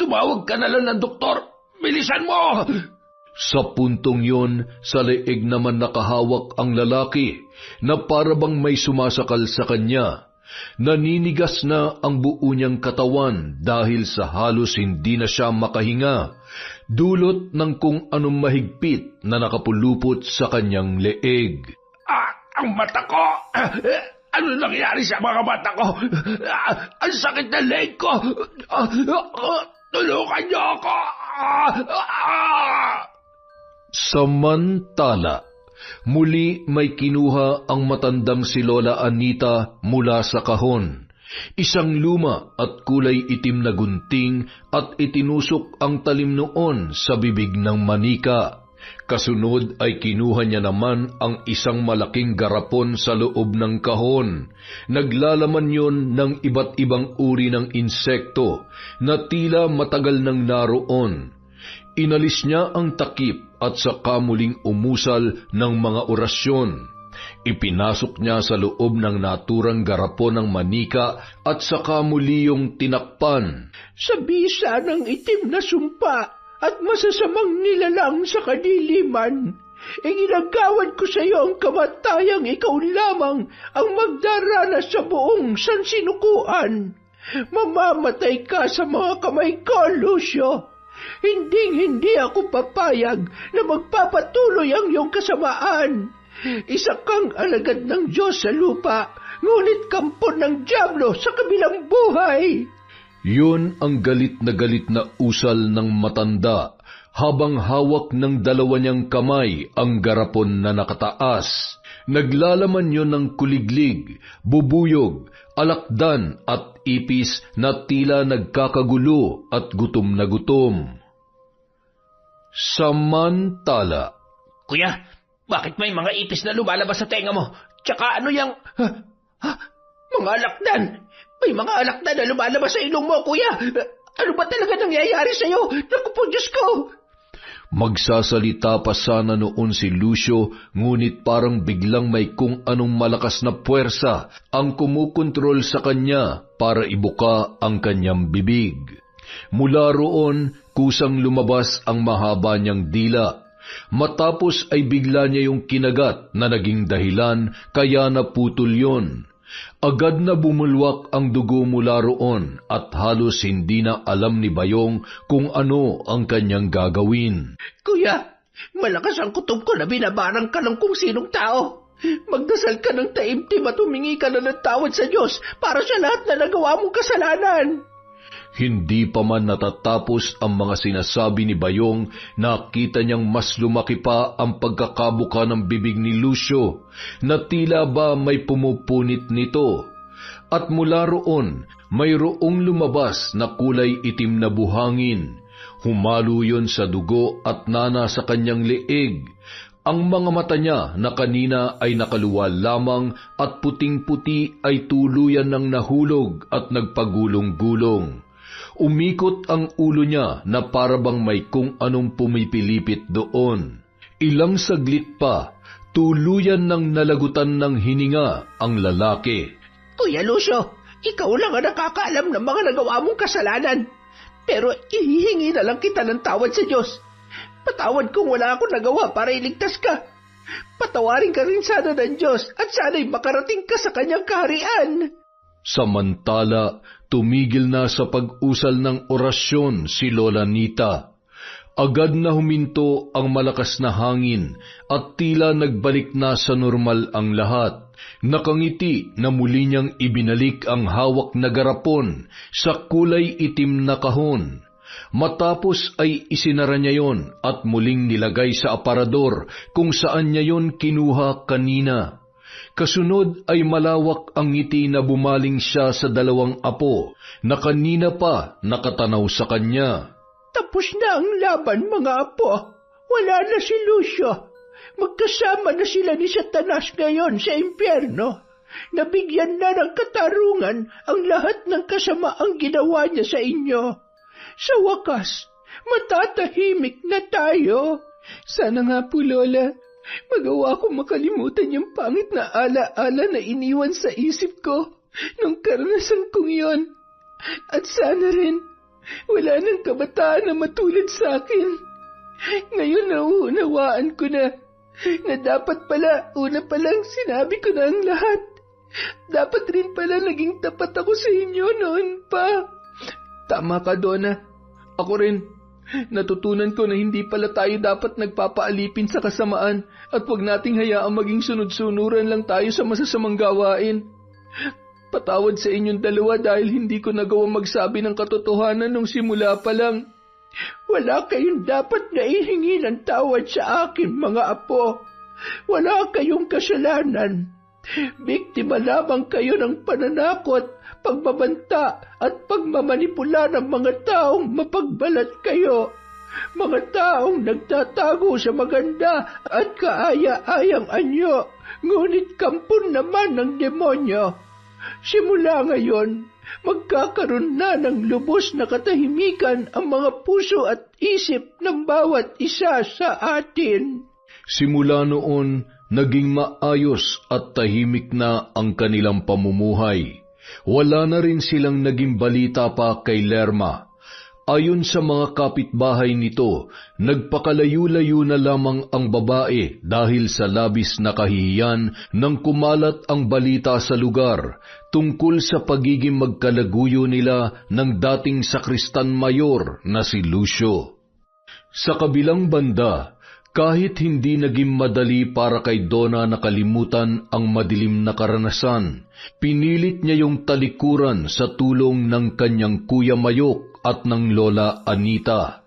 [SPEAKER 2] Tumawag ka na lang ng doktor. Bilisan mo!
[SPEAKER 1] Sa puntong yon, sa leeg naman nakahawak ang lalaki na parabang may sumasakal sa kanya. Naninigas na ang buo niyang katawan dahil sa halos hindi na siya makahinga, dulot ng kung anong mahigpit na nakapulupot sa kanyang leeg. Ang mata ko! Ano nangyari sa mga mata ko? Ang sakit na leg ko! Tulungan niyo ako! Samantala, muli may kinuha ang matandang si Lola Anita mula sa kahon. Isang luma at kulay itim na gunting at itinusok ang talim noon sa bibig ng manika. Kasunod ay kinuha niya naman ang isang malaking garapon sa loob ng kahon. Naglalaman yon ng iba't ibang uri ng insekto na tila matagal nang naroon. Inalis niya ang takip at saka muling umusal ng mga orasyon. Ipinasok niya sa loob ng naturang garapon ng manika at saka muli yung tinakpan.
[SPEAKER 2] Sa bisa ng itim na sumpa at masasamang nilalang sa kadiliman, ginagawad ko sa iyo ang kamatayang ikaw lamang ang magdaranas sa buong sansinukuan. Mamamatay ka sa mga kamay ko, Lucio. Hindi ako papayag na magpapatuloy ang iyong kasamaan. Isa kang alagad ng Diyos sa lupa, ngunit kampon ng dyablo sa kabilang buhay.
[SPEAKER 1] Yun ang galit na usal ng matanda, habang hawak ng dalawa niyang kamay ang garapon na nakataas. Naglalaman yun ng kuliglig, bubuyog, alakdan at ipis na tila nagkakagulo at gutom na gutom. Samantala,
[SPEAKER 2] Kuya, bakit may mga ipis na lumalabas sa tenga mo? Tsaka ano yung... mga alakdan! May mga alakdan na lumalabas sa ilong mo, kuya! Ano ba talaga nangyayari sa'yo? Naku po, Diyos ko!
[SPEAKER 1] Magsasalita pa sana noon si Lucio, ngunit parang biglang may kung anong malakas na puwersa ang kumukontrol sa kanya para ibuka ang kanyang bibig. Mula roon, kusang lumabas ang mahaba niyang dila. Matapos ay bigla niya yung kinagat na naging dahilan kaya naputol yon. Agad na bumulwak ang dugo mula roon at halos hindi na alam ni Bayong kung ano ang kanyang gagawin.
[SPEAKER 2] Kuya, malakas ang kutob ko na binabarang ka ng kung sinong tao. Magdasal ka ng taimtim at humingi ka na ng tawad sa Diyos para sa lahat na nagawa mong kasalanan.
[SPEAKER 1] Hindi pa man natatapos ang mga sinasabi ni Bayong, nakita niyang mas lumaki pa ang pagkakabuka ng bibig ni Lucio, na tila ba may pumupunit nito. At mula roon, mayroong lumabas na kulay itim na buhangin. Humalo yon sa dugo at nana sa kanyang leeg. Ang mga mata niya na kanina ay nakaluwal lamang at puting-puti ay tuluyan ng nahulog at nagpagulong-gulong. Umikot ang ulo niya na parabang may kung anong pumipilipit doon. Ilang saglit pa, tuluyan ng nalagutan ng hininga ang lalaki.
[SPEAKER 2] Kuya Lucio, ikaw lang ang nakakaalam ng mga nagawa mong kasalanan. Pero ihihingi na lang kita ng tawad sa Diyos. Patawad kung wala akong nagawa para iligtas ka. Patawarin ka rin sana ng Diyos at sana'y makarating ka sa kanyang kaharian.
[SPEAKER 1] Samantala, tumigil na sa pag-usal ng orasyon si Lola Nita. Agad na huminto ang malakas na hangin at tila nagbalik na sa normal ang lahat. Nakangiti na muli niyang ibinalik ang hawak na garapon sa kulay itim na kahon. Matapos ay isinara niya yon at muling nilagay sa aparador kung saan niya yon kinuha kanina. Kasunod ay malawak ang ngiti na bumaling siya sa dalawang apo na kanina pa nakatanaw sa kanya.
[SPEAKER 2] Tapos na ang laban, mga apo. Wala na si Lucio. Magkasama na sila ni Satanas ngayon sa impyerno. Nabigyan na ng katarungan ang lahat ng kasamaang ginawa niya sa inyo. Sa wakas, matatahimik na tayo.
[SPEAKER 4] Sana nga po, Lola. Magawa ko makalimutan yung pangit na ala-ala na iniwan sa isip ko nung karanasan kong yon. At sana rin, wala nang kabataan na matulad sa akin. Ngayon nauunawaan ko na dapat pala, una palang sinabi ko na ang lahat. Dapat rin pala naging tapat ako sa inyo noon pa.
[SPEAKER 3] Tama ka, Donna. Ako rin. Natutunan ko na hindi pala tayo dapat nagpapaalipin sa kasamaan at huwag nating hayaang maging sunod-sunuran lang tayo sa masasamang gawain. Patawad sa inyong dalawa dahil hindi ko nagawang magsabi ng katotohanan nung simula pa lang.
[SPEAKER 2] Wala kayong dapat na ihingi ng tawad sa akin, mga apo. Wala kayong kasalanan. Biktima lamang kayo ng pananakot, pagbabanta at pagmamanipula ng mga taong mapagbalat kayo. Mga taong nagtatago sa maganda at kaaya-ayang anyo, ngunit kampon naman ng demonyo. Simula ngayon, magkakaroon na ng lubos na katahimikan ang mga puso at isip ng bawat isa sa atin.
[SPEAKER 1] Simula noon, naging maayos at tahimik na ang kanilang pamumuhay. Wala na rin silang naging balita pa kay Lerma. Ayon sa mga kapitbahay nito, nagpakalayo-layo na lamang ang babae dahil sa labis na kahihiyan nang kumalat ang balita sa lugar tungkol sa pagiging magkalaguyo nila ng dating sakristan mayor na si Lucio. Sa kabilang banda, kahit hindi naging madali para kay Donna nakalimutan ang madilim na karanasan, pinilit niya yung talikuran sa tulong ng kanyang kuya Mayok at ng lola Anita.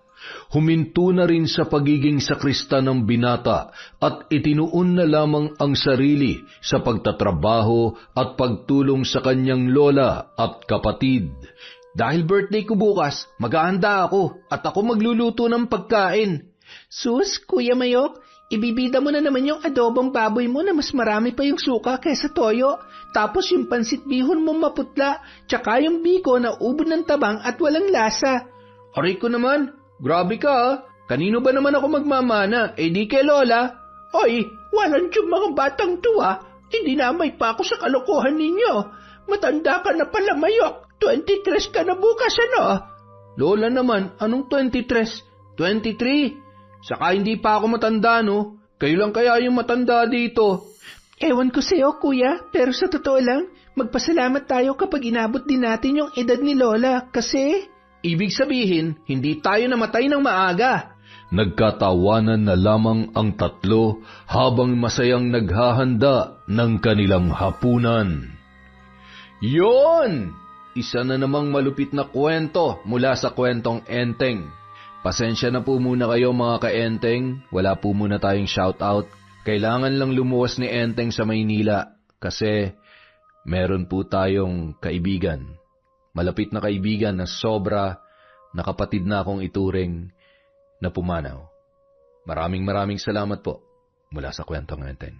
[SPEAKER 1] Huminto na rin sa pagiging sakristan ng binata at itinuon na lamang ang sarili sa pagtatrabaho at pagtulong sa kanyang lola at kapatid.
[SPEAKER 3] Dahil birthday ko bukas, maghahanda ako at ako magluluto ng pagkain.
[SPEAKER 2] Sus, Kuya Mayok, ibibida mo na naman yung adobong baboy mo na mas marami pa yung suka kaysa toyo. Tapos yung pansit bihon mo maputla, tsaka yung biko na ubod ng tabang at walang lasa.
[SPEAKER 3] Aray ko naman, grabe ka ah. Kanino ba naman ako magmamana? Eh di kay Lola.
[SPEAKER 2] Oy, walang yung mga batang tuwa. Indinamay pa ako sa kalokohan ninyo. Matanda ka na pala, Mayok. 23 ka na bukas, ano?
[SPEAKER 3] Lola naman, anong 23? 23? Saka hindi pa ako matanda, no? Kayo lang kaya yung matanda dito.
[SPEAKER 2] Ewan ko sa'yo, kuya, pero sa totoo lang, magpasalamat tayo kapag inabot din natin yung edad ni Lola, kasi...
[SPEAKER 3] Ibig sabihin, hindi tayo namatay ng maaga.
[SPEAKER 1] Nagkatawanan na lamang ang tatlo habang masayang naghahanda ng kanilang hapunan.
[SPEAKER 3] Yon! Isa na namang malupit na kwento mula sa kwentong Enteng. Pasensya na po muna kayo mga ka-Enteng, wala po muna tayong shoutout. Kailangan lang lumuwas ni Enteng sa Maynila kasi meron po tayong kaibigan. Malapit na kaibigan na sobra na kapatid na akong ituring na pumanaw. Maraming salamat po mula sa kwentong Enteng.